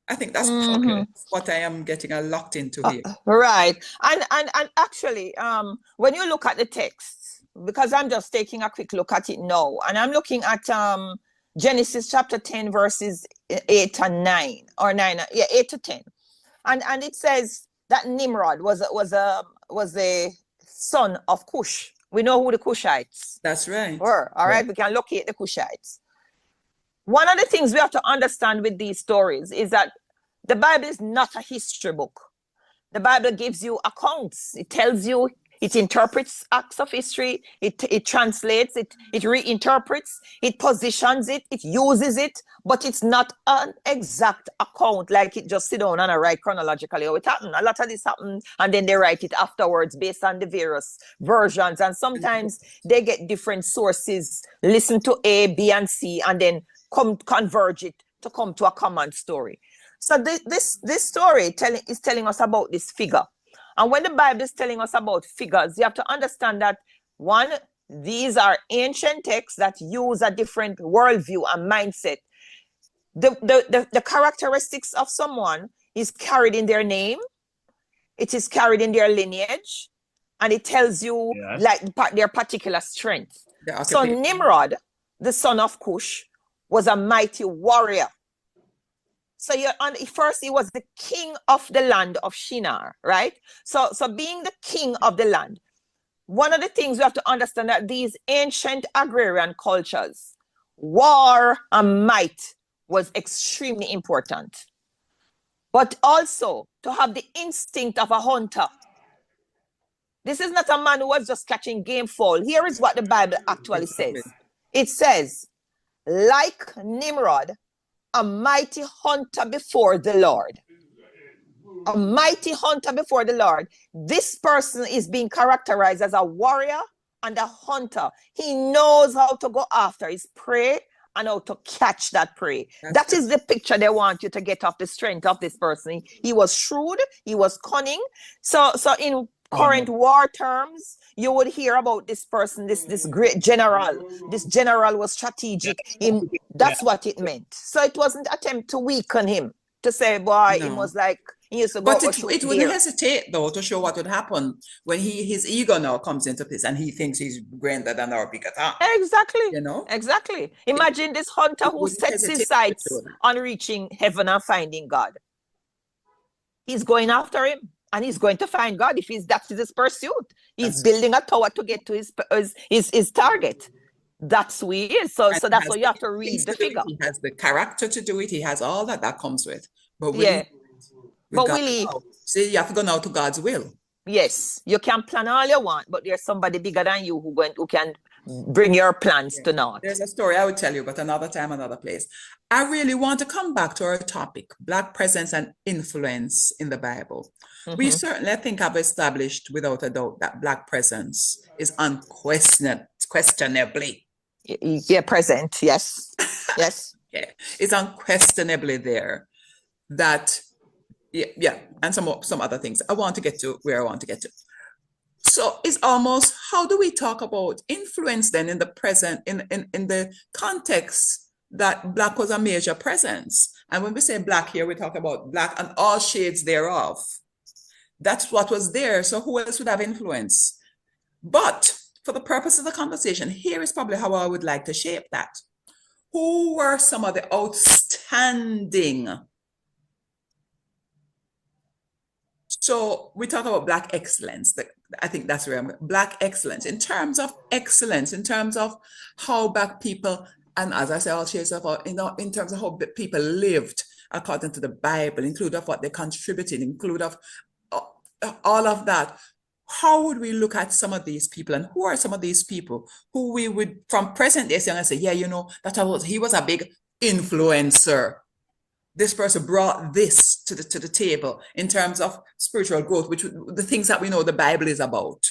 I think that's what I am getting locked into here. Right. And actually, when you look at the text, because I'm just taking a quick look at it now, and I'm looking at Genesis chapter 10, verses 8 and 9, or 9, 8 to 10. And it says that Nimrod was a son of Cush. We know who the Cushites were. All right, we can locate the Cushites. One of the things we have to understand with these stories is that the Bible is not a history book. The Bible gives you accounts. It tells you, it interprets acts of history, it translates it, it reinterprets, it positions it, it uses it, but it's not an exact account like it just sit down and write chronologically how it happened. A lot of this happened and then they write it afterwards based on the various versions, and sometimes they get different sources, listen to A, B, and C, and then converge it to come to a common story. So this story is telling us about this figure. And when the Bible is telling us about figures, you have to understand that, one, these are ancient texts that use a different worldview and mindset. The characteristics of someone is carried in their name, it is carried in their lineage, and it tells you like their particular strength. So Nimrod, the son of Cush, was a mighty warrior. So first he was the king of the land of Shinar, right? So being the king of the land, one of the things we have to understand that these ancient agrarian cultures, war and might was extremely important. But also to have the instinct of a hunter. This is not a man who was just catching game fowl. Here is what the Bible actually says. It says, like Nimrod, a mighty hunter before the Lord. A mighty hunter before the Lord. This person is being characterized as a warrior and a hunter. He knows how to go after his prey and how to catch that prey. That is the picture they want you to get of the strength of this person. He was shrewd, he was cunning. So in current war terms, you would hear about this person, this great general. This general was strategic. That's what it meant. So it wasn't an attempt to weaken him, to say, boy, it was like he used to go. But it would hesitate, though, to show what would happen when his ego now comes into place and he thinks he's grander than our big attack. Exactly. You know? Exactly. Imagine this hunter who sets his sights on reaching heaven and finding God. He's going after him. And he's going to find God if that's his pursuit. He's building a tower to get to his target. That's who he is. So that's why you have to read the figure. He has the character to do it. He has all that comes with. But see, you have to go now to God's will. Yes, you can plan all you want, but there's somebody bigger than you who can bring your plans to naught. There's a story I would tell you, but another time, another place. I really want to come back to our topic, Black presence and influence in the Bible. We certainly, I think, have established without a doubt that Black presence is unquestionably. Yeah, present. Yes. Yes. Yeah, it's unquestionably there. That, yeah, and some other things. I want to get to where I want to get to. So it's almost, how do we talk about influence then in the present, in the context that Black was a major presence? And when we say Black here, we talk about Black and all shades thereof. That's what was there. So who else would have influence? But for the purpose of the conversation, here is probably how I would like to shape that. Who were some of the outstanding? So we talk about Black excellence. I think that's where I'm Black excellence in terms of excellence, in terms of how Black people, and as I say, all shades of, in terms of how people lived according to the Bible, include of what they contributed, include of all of that. How would we look at some of these people, and who are some of these people who we would, from present day, say, yeah, he was a big influencer. This person brought this to the table in terms of spiritual growth, which the things that we know the Bible is about.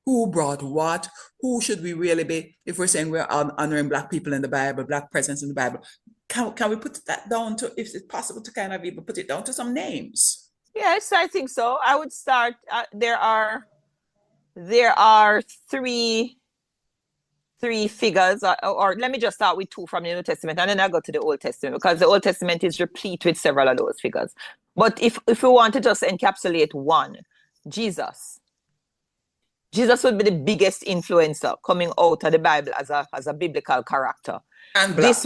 Who brought what? Who should we really be, if we're saying we're honoring Black people in the Bible, Black presence in the Bible? Can we put that down to, if it's possible to kind of even put it down to some names? Yes, I think so. I would start. There are three figures, or let me just start with two from the New Testament, and then I'll go to the Old Testament, because the Old Testament is replete with several of those figures. But if we want to just encapsulate one, Jesus would be the biggest influencer coming out of the Bible as a biblical character. And Black.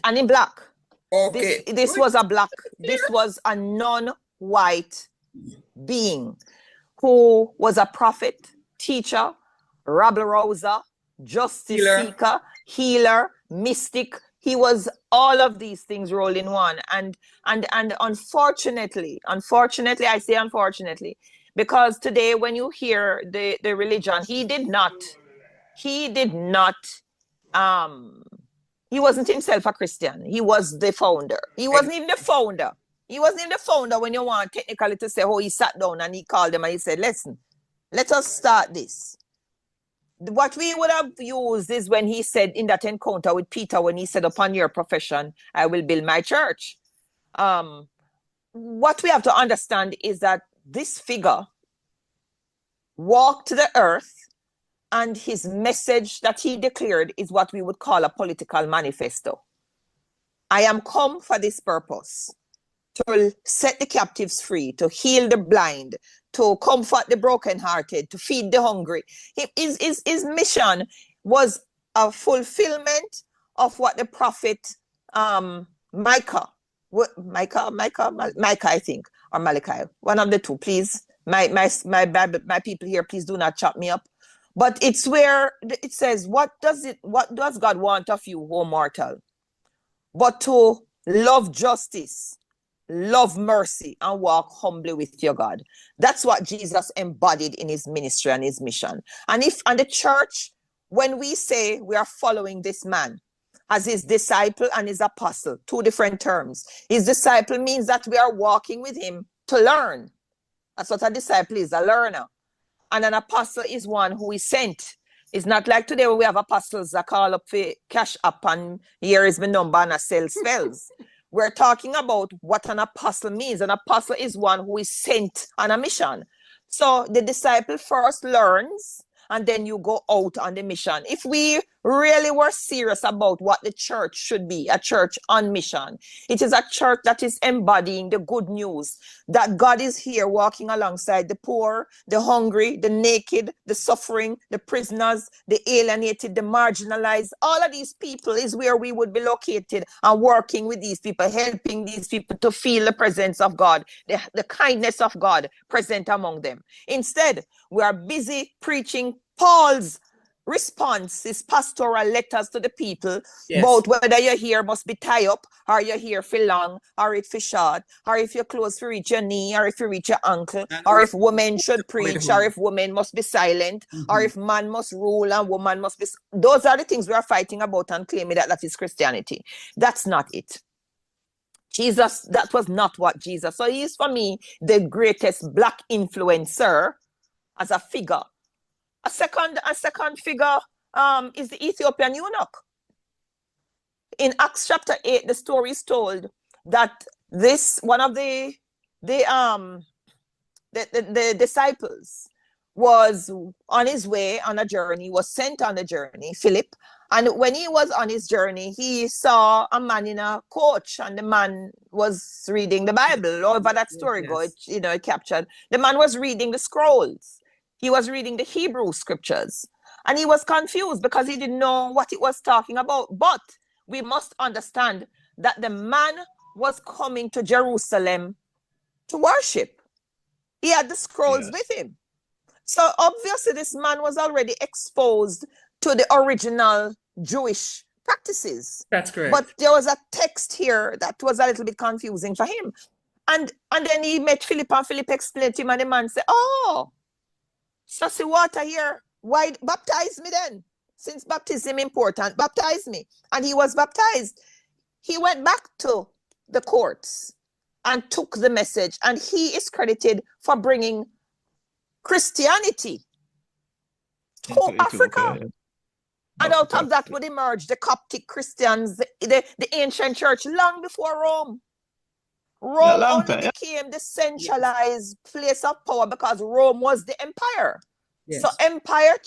And in Black. Okay. This was a Black. This was a non-white being who was a prophet, teacher, rabble-rouser, justice seeker, healer, mystic. He was all of these things rolled in one. And unfortunately, I say unfortunately, because today when you hear the religion, he wasn't himself a Christian. He was the founder. He wasn't even the founder. When you want technically to say, he sat down and he called them and he said, listen, let us start this. What we would have used is when he said in that encounter with Peter, when he said, upon your profession, I will build my church. What we have to understand is that this figure walked the earth, and his message that he declared is what we would call a political manifesto. I am come for this purpose, to set the captives free, to heal the blind, to comfort the brokenhearted, to feed the hungry. His mission was a fulfillment of what the prophet Micah, I think, or Malachi, one of the two. Please, my people here, please do not chop me up. But it's where it says, what does God want of you, O mortal? But to love justice, love mercy, and walk humbly with your God. That's what Jesus embodied in his ministry and his mission. And the church, when we say we are following this man as his disciple and his apostle, two different terms. His disciple means that we are walking with him to learn. That's what a disciple is, a learner. And an apostle is one who is sent. It's not like today when we have apostles that call up for cash up and here is my number and I sell spells. We're talking about what an apostle means. An apostle is one who is sent on a mission. So the disciple first learns, and then you go out on the mission. If we really were serious about what the church should be, a church on mission, it is a church that is embodying the good news that God is here walking alongside the poor, the hungry, the naked, the suffering, the prisoners, the alienated, the marginalized. All of these people is where we would be located and working with these people, helping these people to feel the presence of God, the kindness of God present among them. Instead, we are busy preaching Paul's response, his pastoral letters to the people, Yes. about whether your hair must be tied up, or your hair for long, or it for short, or if your clothes for reach your knee, or if you reach your ankle, or if women should preach, or if women must be silent, or if man must rule and woman must be. Those are the things we are fighting about and claiming that that is Christianity. That's not it. Jesus, that was not what Jesus. So he is, for me, the greatest black influencer as a figure. A second figure is the Ethiopian eunuch. In Acts chapter 8, the story is told that one of the disciples was on his way on a journey, was sent on a journey, Philip. And when he was on his journey, he saw a man in a coach, and the man was reading the Bible. However that story goes, it captured. The man was reading the scrolls. He was reading the Hebrew scriptures, and he was confused because he didn't know what it was talking about. But we must understand that the man was coming to Jerusalem to worship. He had the scrolls with him. So obviously this man was already exposed to the original Jewish practices. That's correct. But there was a text here that was a little bit confusing for him. And then he met Philip, and Philip explained to him, and the man said, "Oh, sussy water here. Why baptize me then? Since baptism important, baptize me." And he was baptized. He went back to the courts and took the message, and he is credited for bringing Christianity to Africa. And out of that would emerge the Coptic Christians, the ancient church, long before Rome. Rome only became the centralized place of power because Rome was the empire. Yes. So empire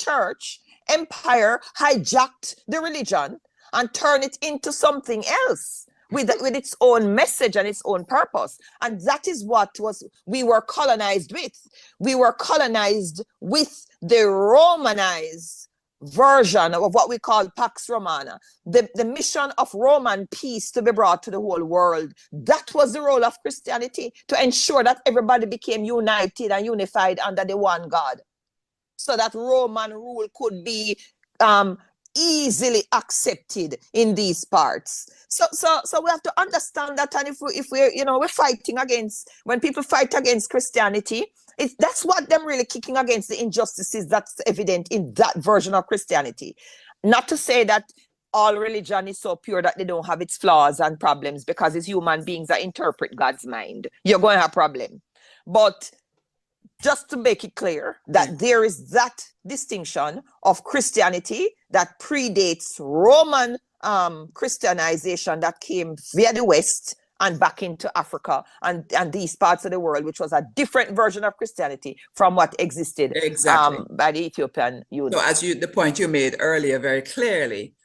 hijacked the religion and turned it into something else with its own message and its own purpose. And that is what we were colonized with. We were colonized with the Romanized version of what we call Pax Romana, the mission of Roman peace to be brought to the whole world. That was the role of Christianity, to ensure that everybody became united and unified under the one God, so that Roman rule could be easily accepted in these parts. So we have to understand that, and if we're fighting against, when people fight against Christianity, that's what them really kicking against, the injustices that's evident in that version of Christianity. Not to say that all religion is so pure that they don't have its flaws and problems, because it's human beings that interpret God's mind. You're going to have a problem. But just to make it clear that there is that distinction of Christianity that predates Roman Christianization that came via the West and back into Africa and these parts of the world, which was a different version of Christianity from what existed by the Ethiopian eunuch. So as the point you made earlier very clearly,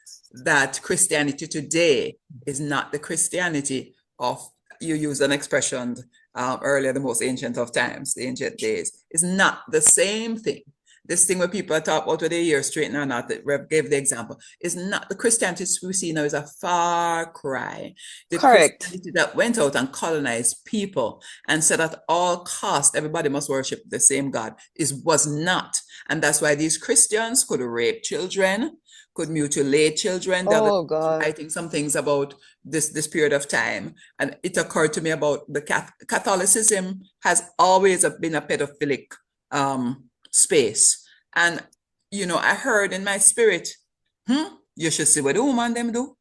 that Christianity today is not the Christianity of, you used an expression earlier, the most ancient of times, the ancient days, is not the same thing. This thing where people talk about whether they are straight or not, that Rev gave the example, is not the Christianity we see now, is a far cry. The Correct. Christianity that went out and colonized people and said at all costs everybody must worship the same God was not. And that's why these Christians could rape children, could mutilate children. Oh God. Writing some things about this period of time. And it occurred to me about the Catholicism has always been a pedophilic space. And I heard in my spirit, you should see what the woman them do.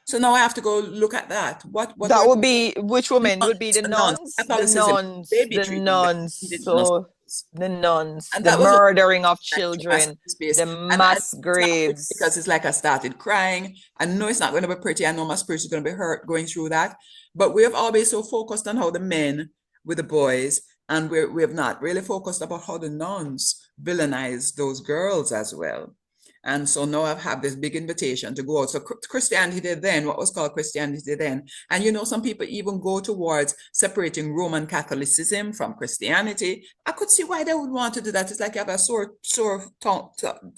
So now I have to go look at that. What that would be, which women would be the nuns? The nuns, and the murdering of children, the mass graves. Because it's like I started crying. I know it's not going to be pretty. I know my spirit is going to be hurt going through that. But we have always so focused on how the men with the boys, and we have not really focused about how the nuns villainize those girls as well. And so now I've had this big invitation to go out. So Christianity then, what was called Christianity then. And some people even go towards separating Roman Catholicism from Christianity. I could see why they would want to do that. It's like you have a sore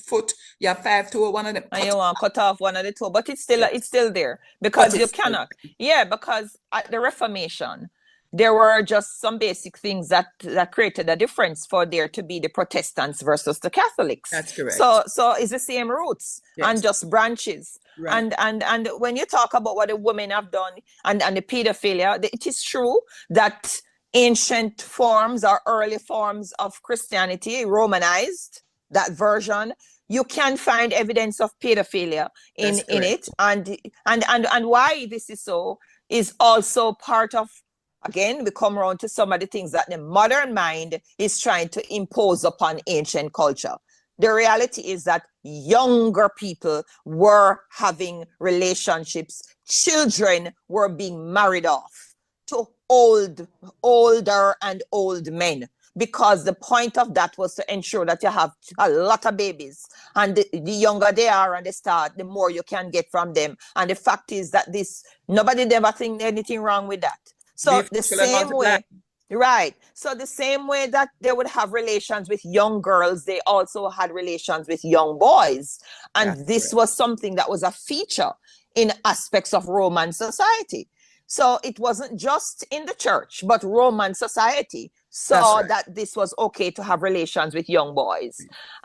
foot, you have 5 toes, one of them. And you want to cut off one of the toe, but it's still there because you cannot. Yeah, because at the Reformation, There were just some basic things that created a difference for there to be the Protestants versus the Catholics. That's correct. So it's the same roots and Yes. just branches. Right. And when you talk about what the women have done and the pedophilia, it is true that ancient forms or early forms of Christianity, Romanized, that version, you can find evidence of pedophilia in it. And why this is so is also part of, again, we come around to some of the things that the modern mind is trying to impose upon ancient culture. The reality is that younger people were having relationships. Children were being married off to older and old men, because the point of that was to ensure that you have a lot of babies. And the younger they are and they start, the more you can get from them. And the fact is that nobody ever think anything wrong with that. So the same way, right. So the same way that they would have relations with young girls, they also had relations with young boys. And this was something that was a feature in aspects of Roman society. So it wasn't just in the church, but Roman society saw that this was okay to have relations with young boys.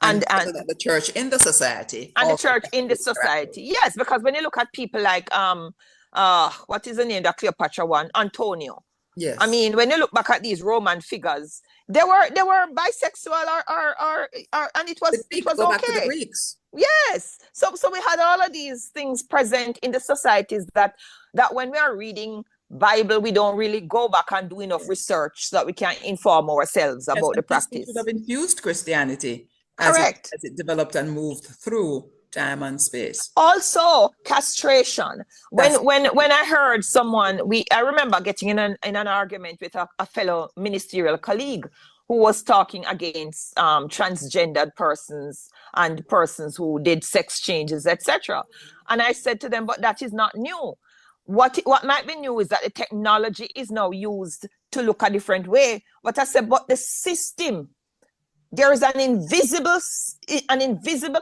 And the church in the society. And the church in the society. Yes, because when you look at people like, what is the name, that Cleopatra one? Antonio. Yes. I mean, when you look back at these Roman figures, they were bisexual or and it was go okay. Back to the Greeks. Yes. So we had all of these things present in the societies that when we are reading Bible, we don't really go back and do enough research so that we can inform ourselves about the practice. Should have infused Christianity Correct. as it developed and moved through time and space. Also, castration. When I heard someone, I remember getting in an argument with a fellow ministerial colleague who was talking against transgendered persons and persons who did sex changes, etc. And I said to them, but that is not new. What might be new is that the technology is now used to look a different way. But I said, but the system, there is an invisible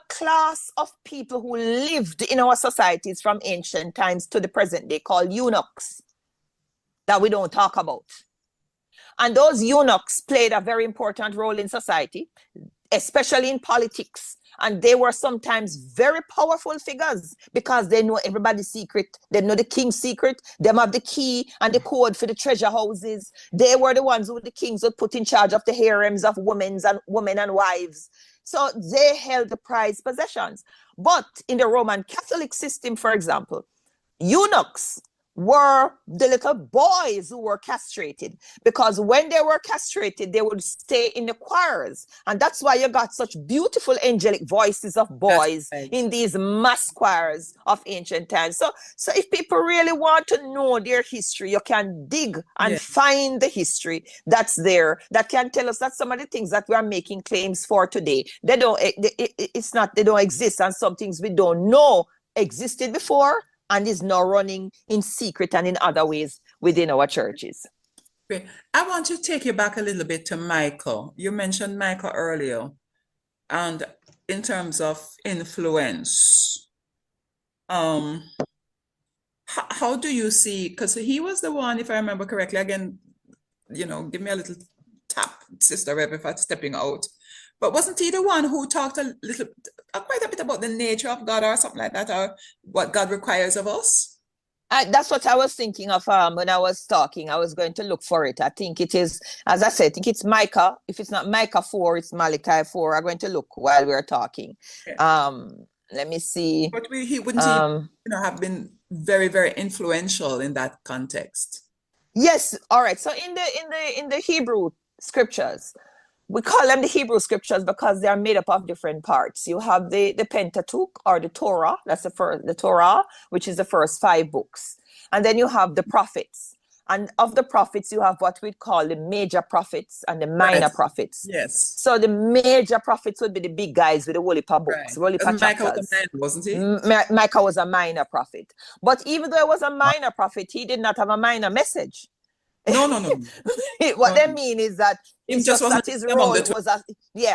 class of people who lived in our societies from ancient times to the present day called eunuchs that we don't talk about. And those eunuchs played a very important role in society, especially in politics. And they were sometimes very powerful figures because they know everybody's secret. They know the king's secret. They have the key and the code for the treasure houses. They were the ones who the kings would put in charge of the harems of women and wives. So they held the prized possessions. But in the Roman Catholic system, for example, eunuchs were the little boys who were castrated, because when they were castrated, they would stay in the choirs. And that's why you got such beautiful angelic voices of boys in these mass choirs of ancient times. So if people really want to know their history, you can dig and find the history that's there that can tell us that some of the things that we are making claims for today, they don't exist, and some things we don't know existed before and is now running in secret and in other ways within our churches. Great. I want to take you back a little bit to Michael. You mentioned Michael earlier, and in terms of influence, how do you see, because he was the one, if I remember correctly, again, give me a little tap, Sister Rev, if I'm stepping out. But wasn't he the one who talked quite a bit about the nature of God or something like that, or what God requires of us? That's what I was thinking of when I was talking. I was going to look for it. I think it is, as I said, I think it's Micah. If it's not Micah 4, it's Malachi 4. I'm going to look while we're talking. Let me see. But he wouldn't have been very, very influential in that context. Yes. All right. So in the Hebrew scriptures, we call them the Hebrew scriptures because they are made up of different parts. You have the Pentateuch, or the Torah. That's the Torah, which is the first 5 books. And then you have the prophets. And of the prophets, you have what we call the major prophets and the minor prophets. Yes. So the major prophets would be the big guys with the Wolipa books, Wolipa Micah chapters. was a minor, wasn't he? Micah was a minor prophet. But even though he was a minor prophet, he did not have a minor message. No, no, no. What No, they no. mean is that Him it's just just wasn't that his among role the 12. was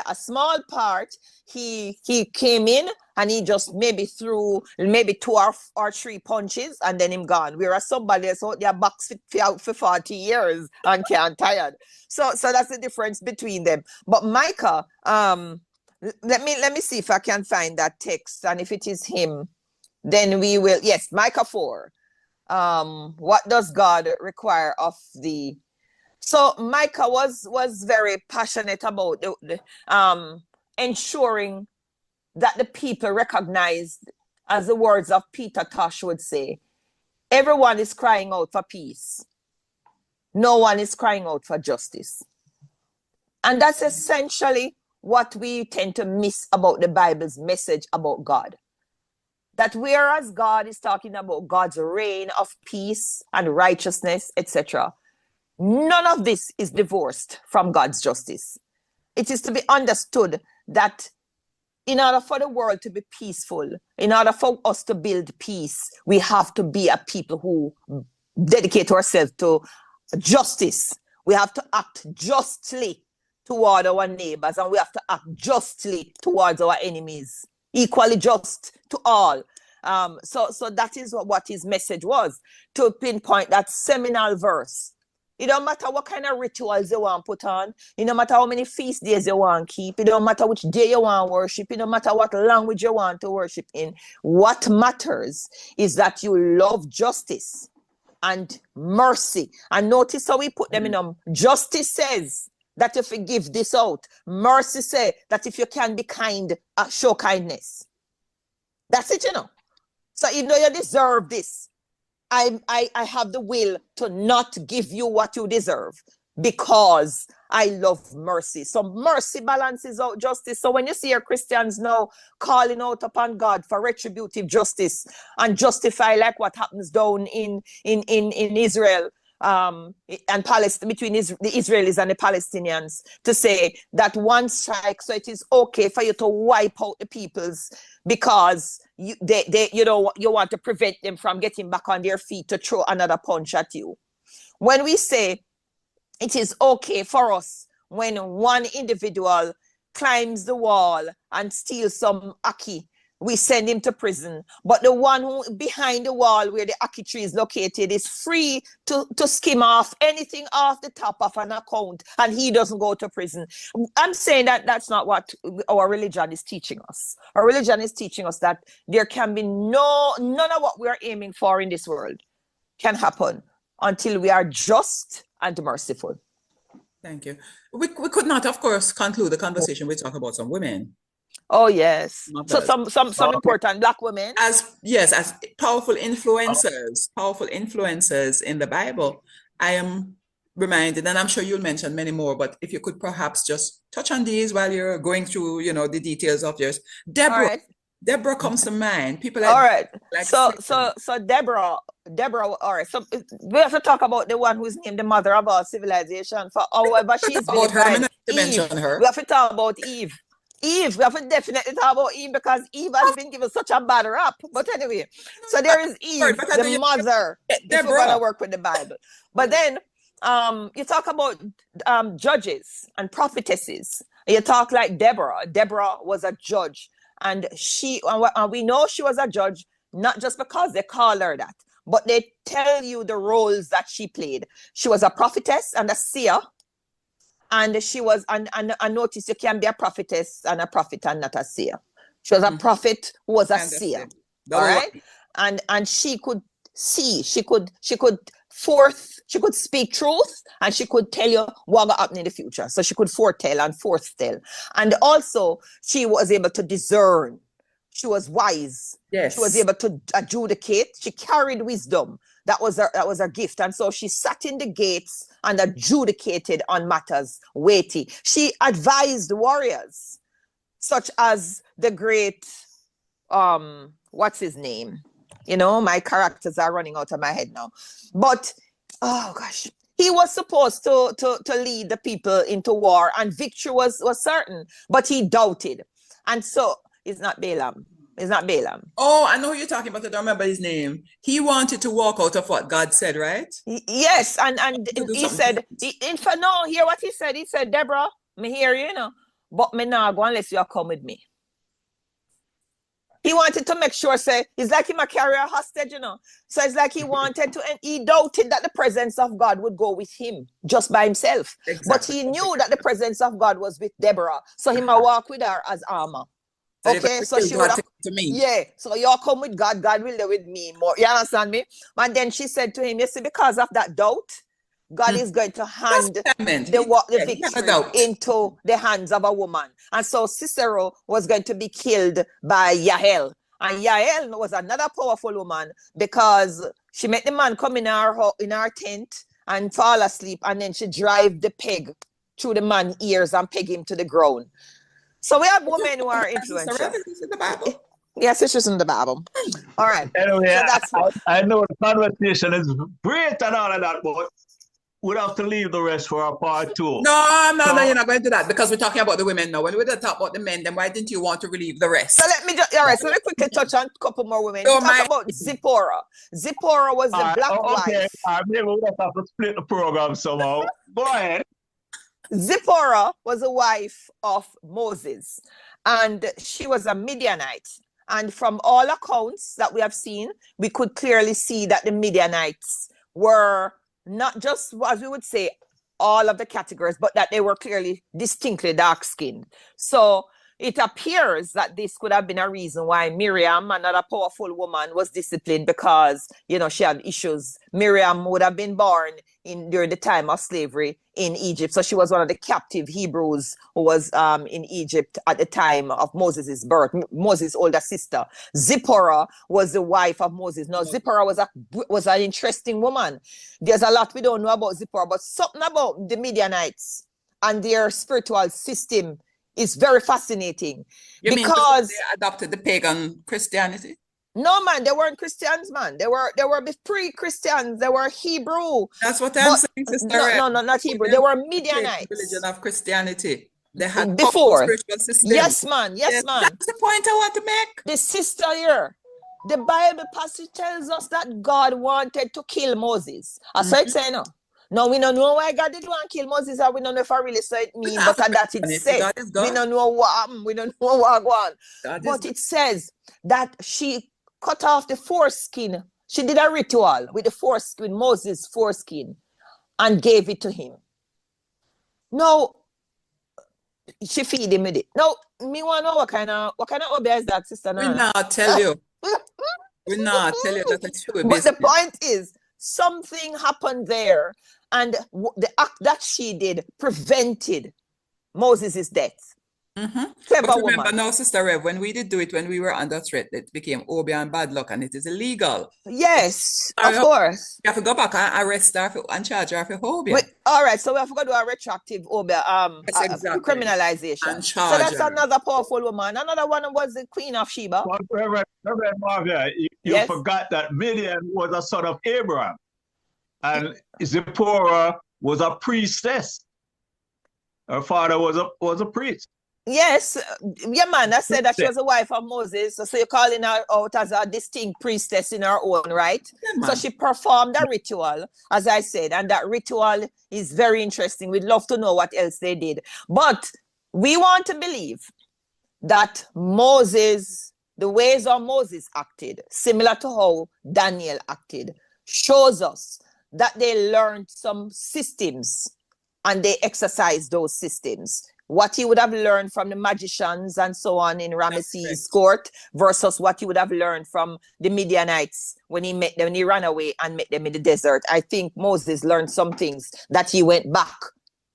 a small part. He came in and he just maybe threw maybe 2 or 3 punches and then him gone. Whereas somebody else out there box out for 40 years and can't tired. So that's the difference between them. But Micah, let me see if I can find that text, and if it is him, then we will. Yes, Micah 4. What does God require of thee? So Micah was very passionate about ensuring that the people recognized, as the words of Peter Tosh would say, everyone is crying out for peace. No one is crying out for justice. And that's essentially what we tend to miss about the Bible's message about God. That whereas God is talking about God's reign of peace and righteousness, etc., none of this is divorced from God's justice. It is to be understood that in order for the world to be peaceful, in order for us to build peace, we have to be a people who dedicate ourselves to justice. We have to act justly toward our neighbors, and we have to act justly towards our enemies, equally just to all. So that is what his message was, to pinpoint that seminal verse. It don't matter what kind of rituals you want to put on. It don't matter how many feast days you want to keep. It don't matter which day you want to worship. It don't matter what language you want to worship in. What matters is that you love justice and mercy. And notice how we put them in them. Justice says that you forgive this out. Mercy says that if you can be kind, show kindness. That's it, you know. So even though you deserve this, I have the will to not give you what you deserve because I love mercy. So mercy balances out justice. So when you see your Christians now calling out upon God for retributive justice and justify like what happens down in Israel, and Palestine, between the Israelis and the Palestinians, to say that one strike, so it is okay for you to wipe out the peoples because you want to prevent them from getting back on their feet to throw another punch at you. When we say it is okay for us when one individual climbs the wall and steals some ackee, we send him to prison. But the one who behind the wall where the ackee tree is located is free to skim off anything off the top of an account, and he doesn't go to prison. I'm saying that that's not what our religion is teaching us. Our religion is teaching us that there can be none of what we are aiming for in this world can happen until we are just and merciful. Thank you. We could not, of course, conclude the conversation. We talk about some women. Oh yes. So Mothers. some important Black women. As powerful influencers in the Bible. I am reminded, and I'm sure you'll mention many more, but if you could perhaps just touch on these while you're going through, the details of yours. Deborah. All right. Deborah comes to mind. People all right. like So Deborah, all right. So we have to talk about the one who's named the mother of our civilization. For however she's been right. Eve. We have to talk about Eve. We have to definitely talk about Eve because Eve has been given such a bad rap. But anyway, so there is Eve, the mother, if we're going to work with the Bible. But then you talk about judges and prophetesses. You talk like Deborah. Deborah was a judge. And we know she was a judge, not just because they call her that, but they tell you the roles that she played. She was a prophetess and a seer. And she was, and notice you can be a prophetess and a prophet and not a seer. She was a prophet who was a seer. All right. And she could see, she could speak truth, and she could tell you what will happen in the future. So she could foretell and foretell. And also she was able to discern. She was wise. Yes. She was able to adjudicate. She carried wisdom. That was her gift. And so she sat in the gates and adjudicated on matters weighty. She advised warriors, such as the great, what's his name? My characters are running out of my head now. But, oh gosh, he was supposed to lead the people into war, and victory was certain, but he doubted. And so, it's not Balaam. It's not Balaam. Oh, I know who you're talking about. I don't remember his name. He wanted to walk out of what God said, right? Yes, and To do he something said, no, hear what he said. He said, Deborah, me hear you, you know, but me nah go unless you come with me. He wanted to make sure, say, it's like him a carrier hostage, you know. So it's like he wanted to, and he doubted that the presence of God would go with him just by himself. Exactly. But he knew that the presence of God was with Deborah. So he might walk with her as armor. So Okay, so she would have, to me. yeah, so you come with God, God will live with me more. You understand me? And then she said to him, you see, because of that doubt, God is going to hand the victory into the hands of a woman. And so Cicero was going to be killed by Yael. And Yael was another powerful woman because she met the man come in her tent and fall asleep, and then she drive the peg through the man's ears and peg him to the ground. So we have women who are influential. Is in the Bible? Yes, it's just in the Bible. All right. Anyway, So that's what I know the conversation is great and all of that, but we'll have to leave the rest for our part 2. No, you're not going to do that because we're talking about the women now. When we're talking about the men, then why didn't you want to relieve the rest? So let me quickly touch on a couple more women. Talk about Zipporah. Zipporah was the black wife. Maybe we'll have to split the program somehow. Go ahead. Zipporah was a wife of Moses, and she was a Midianite. And from all accounts that we have seen, we could clearly see that the Midianites were not just, as we would say, all of the categories, but that they were clearly distinctly dark-skinned. So it appears that this could have been a reason why Miriam, another powerful woman, was disciplined because, you know, she had issues. Miriam would have been born during the time of slavery in Egypt. So she was one of the captive Hebrews who was in Egypt at the time of Moses' birth, Moses' older sister. Zipporah was the wife of Moses. Now, Zipporah was an interesting woman. There's a lot we don't know about Zipporah, but something about the Midianites and their spiritual system is very fascinating. You because mean they adopted the pagan Christianity? No, man, they weren't Christians, man. They were pre-Christians. They were Hebrew. That's what I'm saying, sister. No, not Hebrew. They were Midianites. Religion of Christianity. They had before spiritual system. Yes, man. Yes, man. That's the point I want to make. The sister here. The Bible passage tells us that God wanted to kill Moses. I saw it saying no. No, we don't know why God did want to kill Moses, and we don't know if I really saw it mean, but that it said. We don't know what happened. We don't know what happened. But it says that she cut off the foreskin. She did a ritual with the foreskin, Moses' foreskin, and gave it to him. No, she feed him with it. No, me want to know what kind of obia is that, sister? We not tell you. We not tell you that it's true. But the point is, something happened there, and the act that she did prevented Moses' death. Clever but remember woman. now, Sister Rev, when we did do it, when we were under threat, it became obia and bad luck, and it is illegal. Yes, of course. You have to go back and arrest her and charge her for obia. All right, so we have to go do a retroactive obia, exactly. criminalization. So that's another powerful woman. Another one was the Queen of Sheba. But Reverend Marvia, you forgot that Midian was a son of Abraham, and Zipporah was a priestess. Her father was a priest. Yes, yeah, man. I said that she was a wife of Moses. So you're calling her out as a distinct priestess in her own right. Yeah, so she performed a ritual, as I said, and that ritual is very interesting. We'd love to know what else they did. But we want to believe that Moses, the ways of Moses acted, similar to how Daniel acted, shows us that they learned some systems and they exercised those systems. What he would have learned from the magicians and so on in Ramesses' court versus what he would have learned from the Midianites when he ran away and met them in the desert. I think Moses learned some things that he went back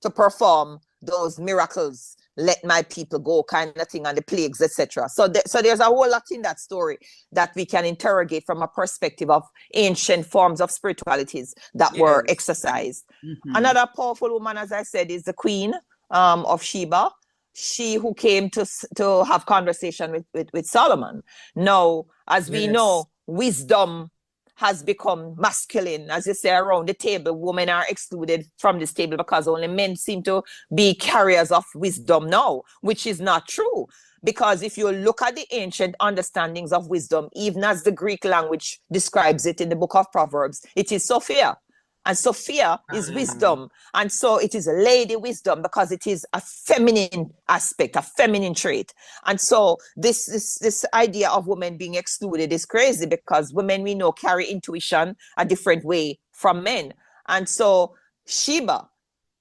to perform those miracles, let my people go kind of thing, and the plagues, etc. So there's a whole lot in that story that we can interrogate from a perspective of ancient forms of spiritualities that were exercised. Another powerful woman, as I said, is the Queen of Sheba, she who came to have conversation with Solomon. Now, as we know, wisdom has become masculine. As you say, around the table, women are excluded from this table because only men seem to be carriers of wisdom now, which is not true. Because if you look at the ancient understandings of wisdom, even as the Greek language describes it in the book of Proverbs, it is Sophia. And Sophia is wisdom. And so it is lady wisdom because it is a feminine aspect, a feminine trait. And so this idea of women being excluded is crazy because women we know carry intuition a different way from men. And so Sheba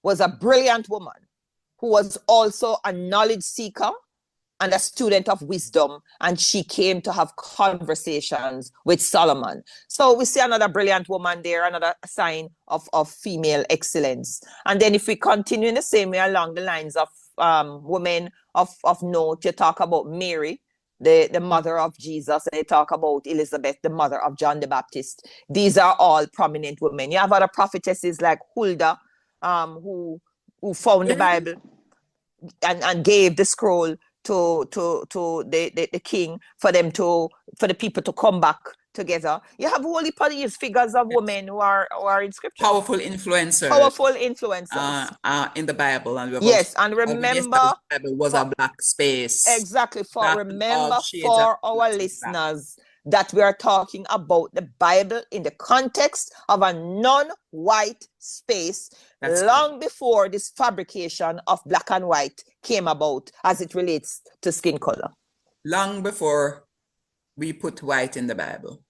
was a brilliant woman who was also a knowledge seeker and a student of wisdom, and she came to have conversations with Solomon. So we see another brilliant woman there, another sign of female excellence. And then if we continue in the same way along the lines of women of note, you talk about Mary, the mother of Jesus, and you talk about Elizabeth, the mother of John the Baptist. These are all prominent women. You have other prophetesses like Huldah, who found the Bible and gave the scroll to the king for the people to come back together. You have whole heap of these figures of women who are in scripture. Powerful influencers. Powerful influencers. In the Bible. And yes, and remember, the Bible was a black space. Exactly. Remember for our listeners that we are talking about the Bible in the context of a non-white space. That's long before this fabrication of black and white came about as it relates to skin color. Long before We put white in the Bible.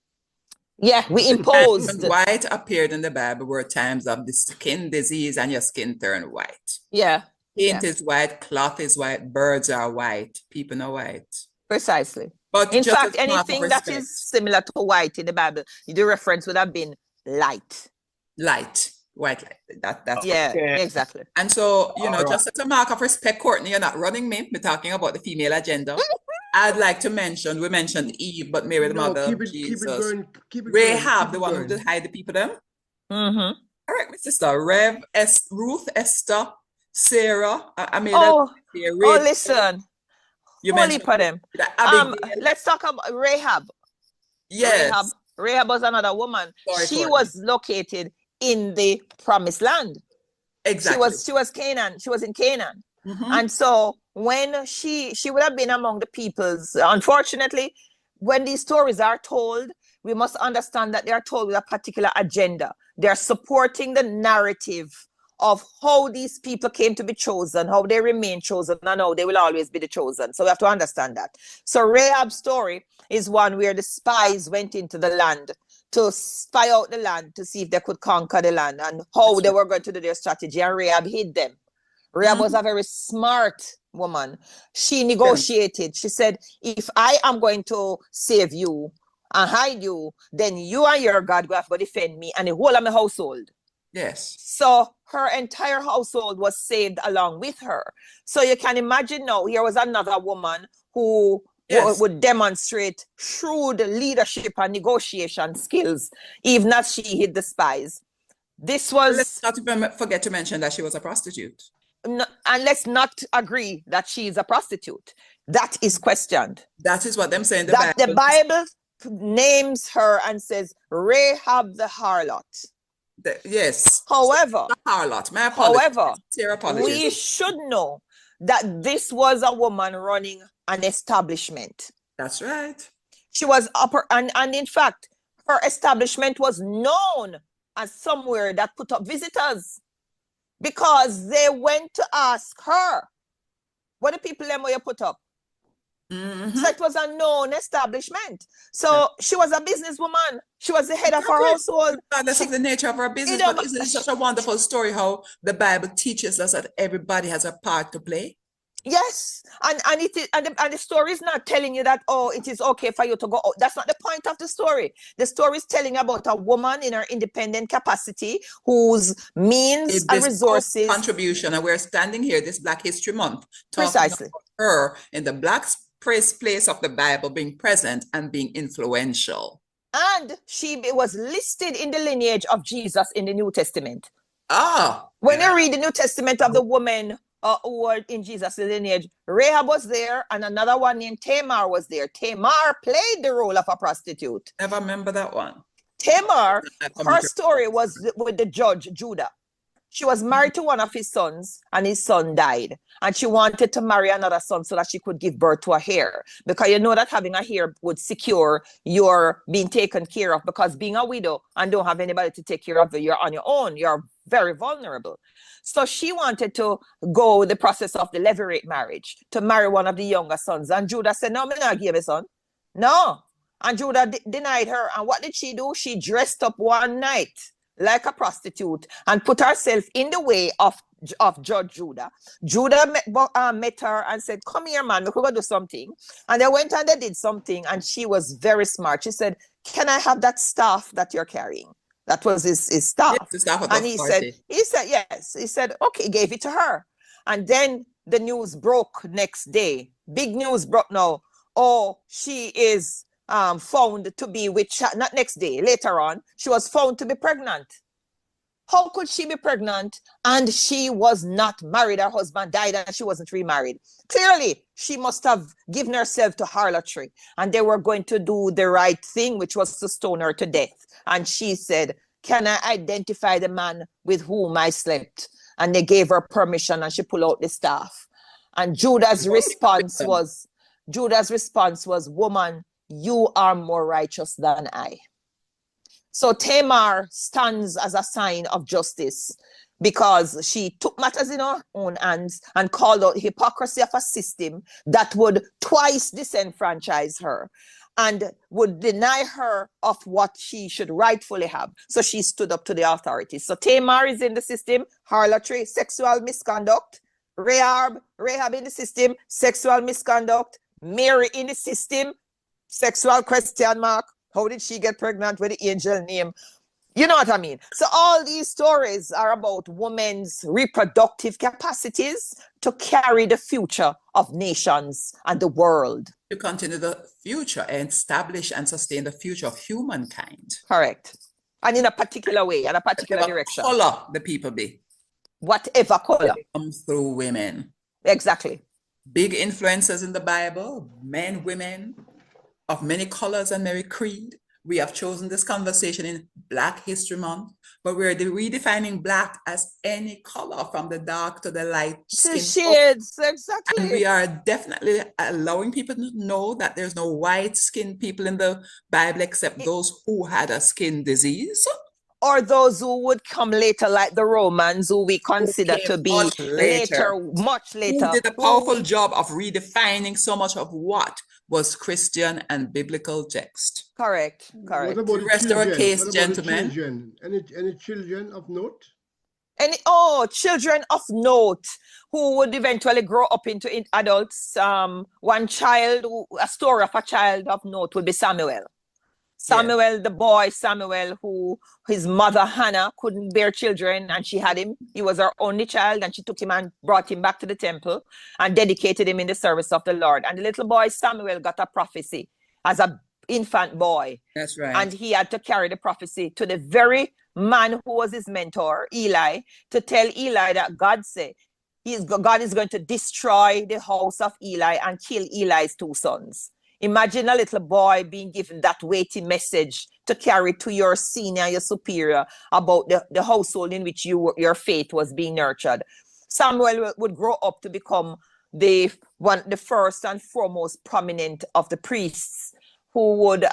Yeah, we imposed. When white appeared in the Bible were times of the skin disease and your skin turned white. Yeah. Paint is white, cloth is white, birds are white, people are white. Precisely. But in fact, anything that is similar to white in the Bible, the reference would have been light. Light. White light. That's yeah, exactly. And so, just as a mark of respect, Courtney, you're not running me. We're talking about the female agenda. I'd like to mention, we mentioned Eve, but Mary, the mother of Jesus. Rahab, the one who did hide the people them. Mm-hmm. All right, my sister, Ruth, Esther, Sarah. Listen. You Holy for them. Let's talk about Rahab. Yes. Rahab was another woman. She was located in the promised land. Exactly. She was Canaan. She was in Canaan. Mm-hmm. And so when she would have been among the peoples, unfortunately, when these stories are told, we must understand that they are told with a particular agenda. They are supporting the narrative of how these people came to be chosen, how they remain chosen, and how they will always be the chosen. So we have to understand that. So Rahab's story is one where the spies went into the land to spy out the land to see if they could conquer the land and how they were going to do their strategy. And Rahab hid them. Rahab was a very smart woman. She negotiated. She said, if I am going to save you and hide you, then you and your God will have to defend me and the whole of my household. Yes. So her entire household was saved along with her. So you can imagine now, here was another woman who would demonstrate shrewd leadership and negotiation skills, even as she hid the spies. This was... Let's not forget to mention that she was a prostitute. No, and let's not agree that she is a prostitute. That is questioned. That is what them saying. The Bible names her and says Rahab the harlot. Yes. However, the harlot. My apologies. We should know that this was a woman running an establishment. That's right. She was and in fact, her establishment was known as somewhere that put up visitors because they went to ask her, what the people them where you put up? Mm-hmm. So it was a known establishment. So she was a businesswoman. She was the head of her household. Regardless of the nature of her business, but isn't it such a wonderful story how the Bible teaches us that everybody has a part to play? Yes, and the story is not telling you that, it is okay for you to go out. That's not the point of the story. The story is telling about a woman in her independent capacity whose means and resources contribution, and we're standing here this Black History Month talking precisely about her in the Black place of the Bible being present and being influential. And she was listed in the lineage of Jesus in the New Testament. When you read the New Testament of the woman who were in Jesus' lineage, Rahab was there, and another one named Tamar was there. Tamar played the role of a prostitute. Never remember that one. Tamar, her story was with the judge Judah. She was married to one of his sons, and his son died. And she wanted to marry another son so that she could give birth to a heir. Because you know that having a heir would secure your being taken care of. Because being a widow and don't have anybody to take care of you, you're on your own. You're very vulnerable. So she wanted to go the process of the levirate marriage to marry one of the younger sons. And Judah said, no, I'm not give a son. No. And Judah denied her. And what did she do? She dressed up one night like a prostitute and put herself in the way of Judge Judah. Judah met her and said, come here, man, we're going to do something. And they went and they did something, and she was very smart. She said, can I have that staff that you're carrying? That was his staff. Yes, the staff of and he said, yes. He said, okay, gave it to her. And then the news broke next day. Big news broke now. Oh, she is found to be with, not next day, later on, she was found to be pregnant. How could she be pregnant and she was not married? Her husband died and she wasn't remarried. Clearly, she must have given herself to harlotry, and they were going to do the right thing, which was to stone her to death. And she said, can I identify the man with whom I slept? And they gave her permission, and she pulled out the staff. And Judah's response was, woman, you are more righteous than I. So Tamar stands as a sign of justice because she took matters in her own hands and called out hypocrisy of a system that would twice disenfranchise her and would deny her of what she should rightfully have. So she stood up to the authorities. So Tamar is in the system, harlotry, sexual misconduct. Rahab in the system, sexual misconduct. Mary in the system, sexual question mark. How did she get pregnant with the angel name? You know what I mean? So all these stories are about women's reproductive capacities to carry the future of nations and the world. To continue the future and establish and sustain the future of humankind. Correct. And in a particular way, in a particular direction. Whatever color the people be. Whatever color. It comes through women. Exactly. Big influences in the Bible, men, women, of many colors and many creed. We have chosen this conversation in Black History Month, but we're redefining Black as any color from the dark to the light. The shades, exactly. And we are definitely allowing people to know that there's no white-skinned people in the Bible except those who had a skin disease. Or those who would come later, like the Romans, who we consider to be much later. Who did a powerful job of redefining so much of what was Christian and biblical text. Correct. What about the rest of our case, gentlemen? Any children of note? Children of note who would eventually grow up into adults. One child, a story of a child of note would be Samuel. Samuel, the boy Samuel, who his mother Hannah couldn't bear children, and she had him. He was her only child, and she took him and brought him back to the temple and dedicated him in the service of the Lord. And the little boy Samuel got a prophecy as an infant boy. That's right. And he had to carry the prophecy to the very man who was his mentor, Eli, to tell Eli that God said God is going to destroy the house of Eli and kill Eli's two sons. Imagine a little boy being given that weighty message to carry to your senior, your superior, about the household in which your faith was being nurtured. Samuel would grow up to become the first and foremost prominent of the priests who would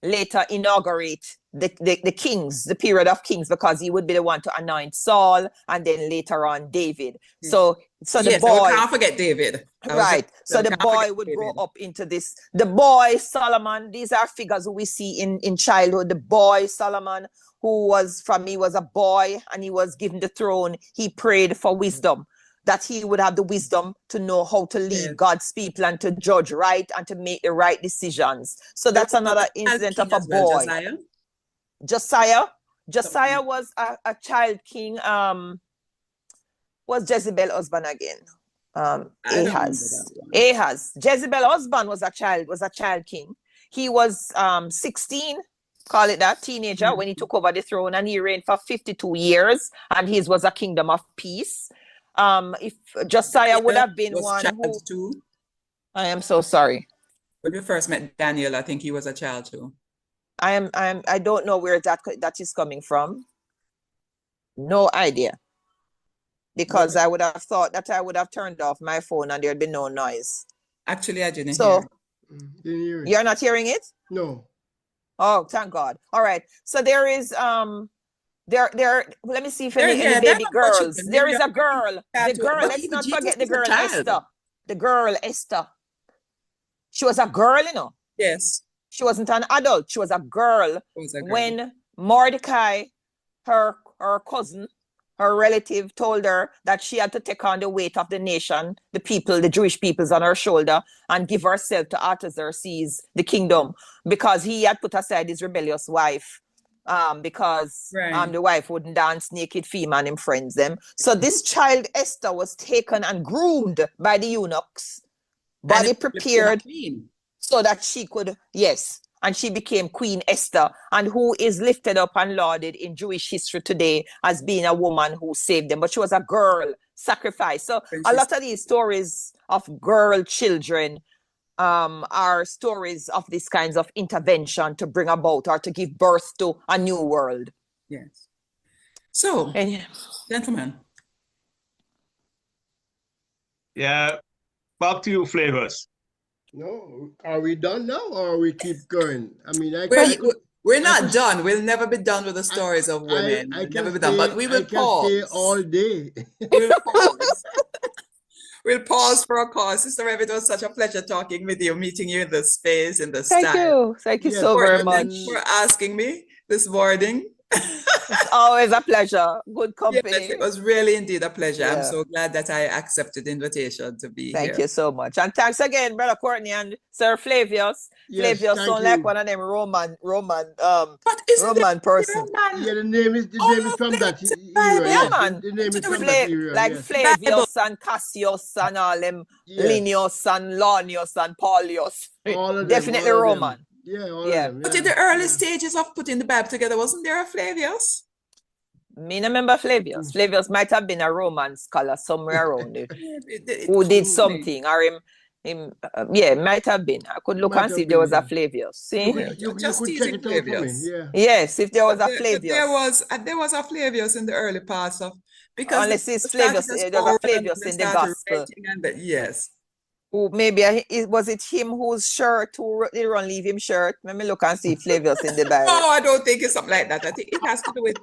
later inaugurate the kings, the period of kings, because he would be the one to anoint Saul and then later on David. So the boy, can't forget David. Right. So the boy would grow up into this. The boy Solomon, these are figures who we see in childhood. The boy Solomon, who was a boy and he was given the throne, he prayed for wisdom, that he would have the wisdom to know how to lead God's people and to judge right and to make the right decisions. So that's another incident of a boy. Josiah was a child king. Was Jezebel husband again? Ahaz. Jezebel husband was a child king. He was 16, call it that, teenager, when he took over the throne, and he reigned for 52 years, and his was a kingdom of peace. If Josiah would have been one who... Too. I am so sorry. When we first met Daniel, I think he was a child too. I don't know where that is coming from. No idea. Because I would have thought that I would have turned off my phone and there'd be no noise. Actually, I didn't So hear. Didn't hear it. you're not hearing it? No. Oh, thank God. All right. So there is there let me see if any there baby are girls. children. There is a girl. The girl, But let's even not Jesus forget the was a girl child. Esther. The girl Esther. She was a girl, you know. Yes. She wasn't an adult. She was a girl. It was a girl. When Mordecai, her cousin, her relative, told her that she had to take on the weight of the nation, the people, the Jewish peoples on her shoulder, and give herself to Artaxerxes, the kingdom, because he had put aside his rebellious wife, because Right. the wife wouldn't dance naked female and him friends them. So this child Esther was taken and groomed by the eunuchs, body And it became a prepared queen. so that she could, yes, and she became Queen Esther, and who is lifted up and lauded in Jewish history today as being a woman who saved them. But she was a girl sacrifice. So a lot of these stories of girl children are stories of these kinds of intervention to bring about or to give birth to a new world. Yes. So, And gentlemen, Yeah, back to you, Flavors. No. Are we done now or we keep going? I mean, we're not done. We'll never be done with the stories of women. I We'll can never be stay, done. But we will I can stay pause. all day. We'll pause. We'll pause for a cause. Sister Rev, it was such a pleasure talking with you, meeting you in the space, in the thank style. you Yes, so very and much. Thank you for asking me this morning. It's always a pleasure. Good company. Yes, it was really indeed a pleasure. I'm Yeah. so glad that I accepted the invitation to be Thank here. you so much. And thanks again, Brother Courtney and Sir Flavius. Yes, Flavius thank sound like you. one of them Roman But isn't Roman person. Roman? Yeah, the name is All of from them that into the era. Bible. Yeah, Yes, man. the name is Into the from that era. Like Yes. Flavius and Cassius and all them, Yes. Linus and Lonius and Paulius. All of them. Definitely all of Roman. them. Yeah, all Yeah. of them. But Yeah, in the early yeah. stages of putting the Bible together, wasn't there a Flavius? Me no remember Flavius. Flavius might have been a Roman scholar somewhere around it It who did could be. something, or him yeah, might have been. I could look Might and see have if there been, was a yeah. Flavius. See? You Just could check teasing it out for me. Flavius. Yeah. Yes, if there was a But Flavius. there was a Flavius in the early parts of, because Unless it's they started Flavius, just there's a forward and Flavius they in the started gospel. writing and yes. Who maybe was it him whose shirt who did run leave him shirt? Let me look and see Flavius in the Bible. No, I don't think it's something like that. I think it has to do with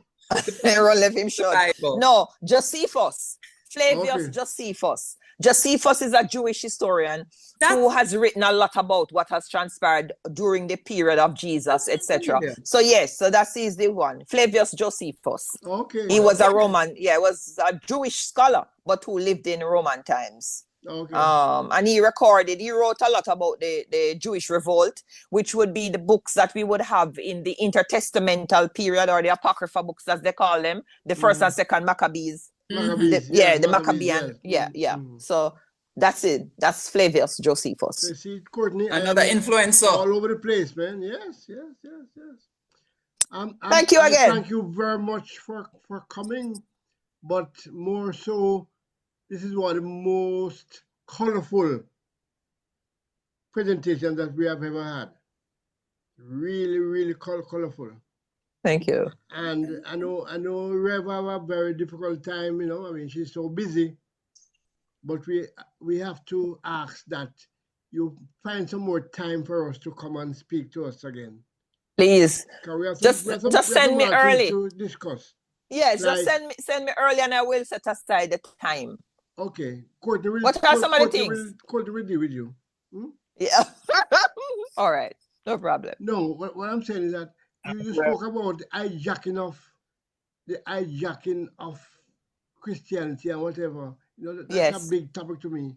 Run left him the shirt. Bible. No, Josephus. Flavius Okay. Josephus. Josephus is a Jewish historian who has written a lot about what has transpired during the period of Jesus, etc. Yeah. So yes, so that is the one. Flavius Josephus. Okay. He was a Roman, was a Jewish scholar, but who lived in Roman times. Okay. And he wrote a lot about the Jewish revolt, which would be the books that we would have in the intertestamental period, or the apocrypha books as they call them, the first and second Maccabees. Maccabees. The Maccabees, Maccabean, yes. So that's it. That's Flavius Josephus. So see, Courtney, Another influencer. all over the place, man. Yes. Thank you again. Thank you very much for coming, but more so, this is one of the most colorful presentations that we have ever had. Really, really colorful. Thank you. And I know Rev have a very difficult time, I mean, she's so busy, but we have to ask that you find some more time for us to come and speak to us again. Please. We have Just send me early. To discuss. Yes, just send me early and I will set aside the time. Okay. Courtney, what are some of the things? Courtney will deal with you. Yeah. All right. No problem. No, what I'm saying is that you spoke about the hijacking of Christianity and whatever. That's a big topic to me.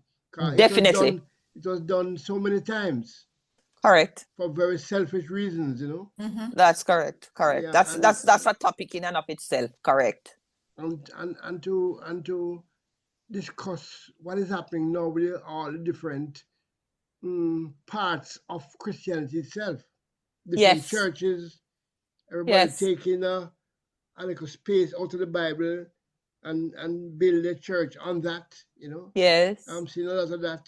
Definitely. It was done so many times. Correct. For very selfish reasons, That's correct. Yeah, that's a topic in and of itself. Correct. And to discuss what is happening now with all the different parts of Christianity itself. Different churches, everybody taking a little space out of the Bible and build a church on that, Yes. I'm seeing a lot of that.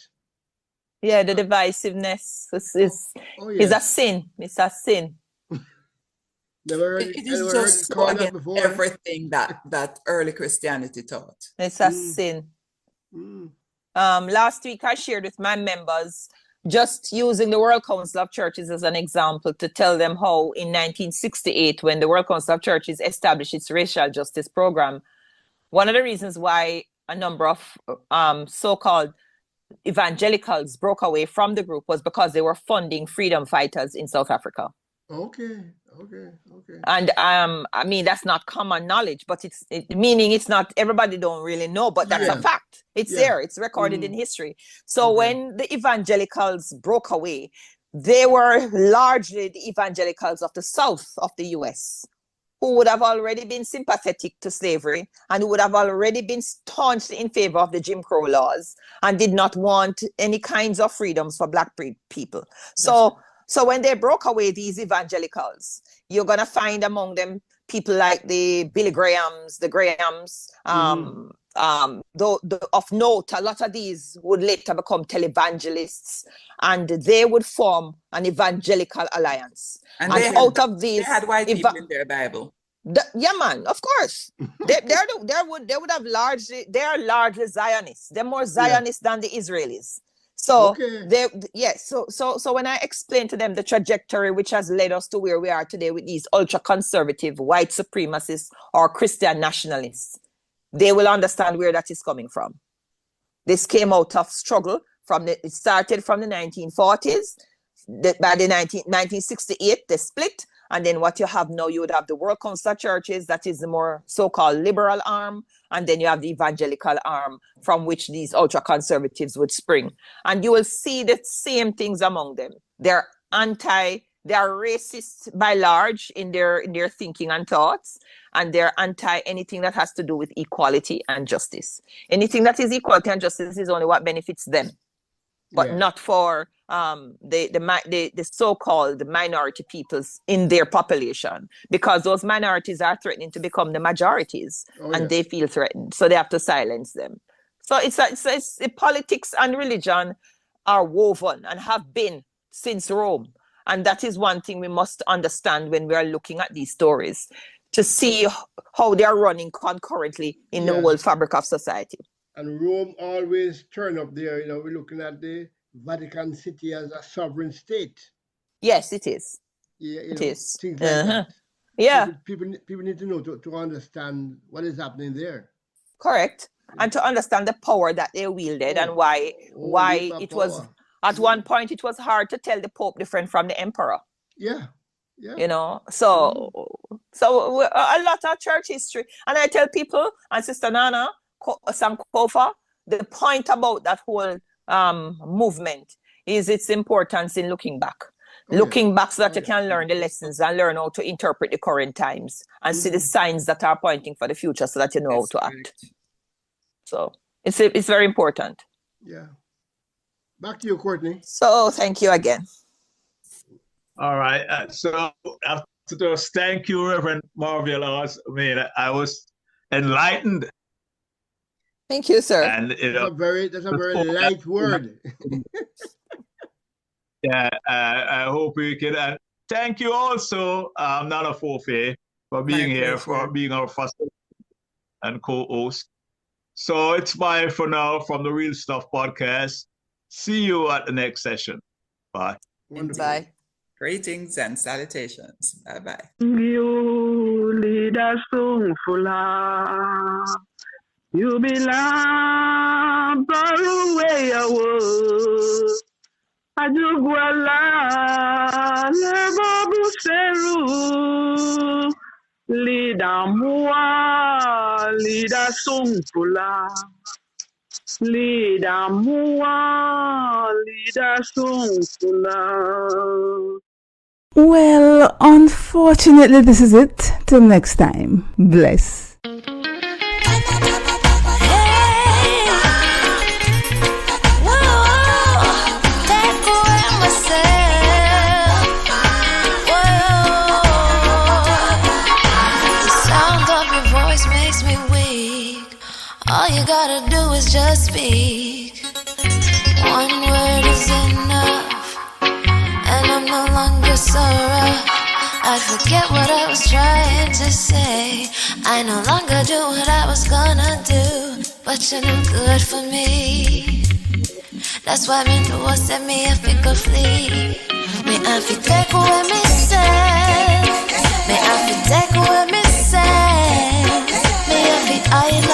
Yeah, the divisiveness is a sin. It's a sin. Never heard It never is heard just it so called that against before. everything that early Christianity taught. It's a sin. Mm. Last week I shared with my members, just using the World Council of Churches as an example, to tell them how in 1968, when the World Council of Churches established its racial justice program, one of the reasons why a number of so-called evangelicals broke away from the group was because they were funding freedom fighters in South Africa. Okay. And I mean, that's not common knowledge, but meaning it's not, everybody don't really know, but that's a fact. It's there, it's recorded in history. So when the evangelicals broke away, they were largely the evangelicals of the South of the US, who would have already been sympathetic to slavery and who would have already been staunchly in favor of the Jim Crow laws and did not want any kinds of freedoms for Black people. So when they broke away, these evangelicals, you're going to find among them people like the Billy Grahams, the Grahams, of note, a lot of these would later become televangelists, and they would form an evangelical alliance. And out of these, they had white people in their Bible. Yeah, man, of course. they would have they are largely Zionists. They're more Zionists than the Israelis. So so when I explain to them the trajectory which has led us to where we are today with these ultra-conservative white supremacists or Christian nationalists, they will understand where that is coming from. This came out of struggle it started from the 1940s. By the 1968, they split. And then what you have now, you would have the World Council of Churches, that is the more so-called liberal arm. And then you have the evangelical arm from which these ultra-conservatives would spring. And you will see the same things among them. They are racist by large in their thinking and thoughts. And they're anti anything that has to do with equality and justice. Anything that is equality and justice is only what benefits them, but not for the so-called minority peoples in their population, because those minorities are threatening to become the majorities, and they feel threatened, so they have to silence them. So it's the politics and religion are woven and have been since Rome, and that is one thing we must understand when we are looking at these stories, to see how they are running concurrently in the whole fabric of society. And Rome always turn up there. We're looking at the Vatican City as a sovereign state. Yes, it is. Yeah, it is. Things like that. Yeah. People need to know to understand what is happening there. Correct. And to understand the power that they wielded and why it was, at one point, it was hard to tell the Pope different from the Emperor. Yeah. So a lot of church history. And I tell people, and Sister Nana Sankofa, the point about that whole movement is its importance in looking back. Looking back so that you can learn the lessons and learn how to interpret the current times and see the signs that are pointing for the future so that you know how to act. So it's very important. Yeah. Back to you, Courtney. So thank you again. All right. So after those, thank you, Reverend Marvia Laws. I mean, I was enlightened. Thank you, sir. And that's a very light word. Yeah, I hope we can. And thank you also, Nana Fofe, for being here, for being our first and co-host. So it's bye for now from the Real Stuff podcast. See you at the next session. Bye. Bye. Greetings and salutations. Bye-bye. You lead us so full. You belong far away away. Ajuguala leva buseru. Lida mua, lida sungfula. Lida mua, lida sungfula. Well, unfortunately, this is it. Till next time. Bless. All you gotta do is just speak. One word is enough, and I'm no longer so rough. I forget what I was trying to say. I no longer do what I was gonna do, but you're no good for me. That's why me do what set me if it could flee. Me I fi take away me say. Me I fi take away me say. Me I fi hide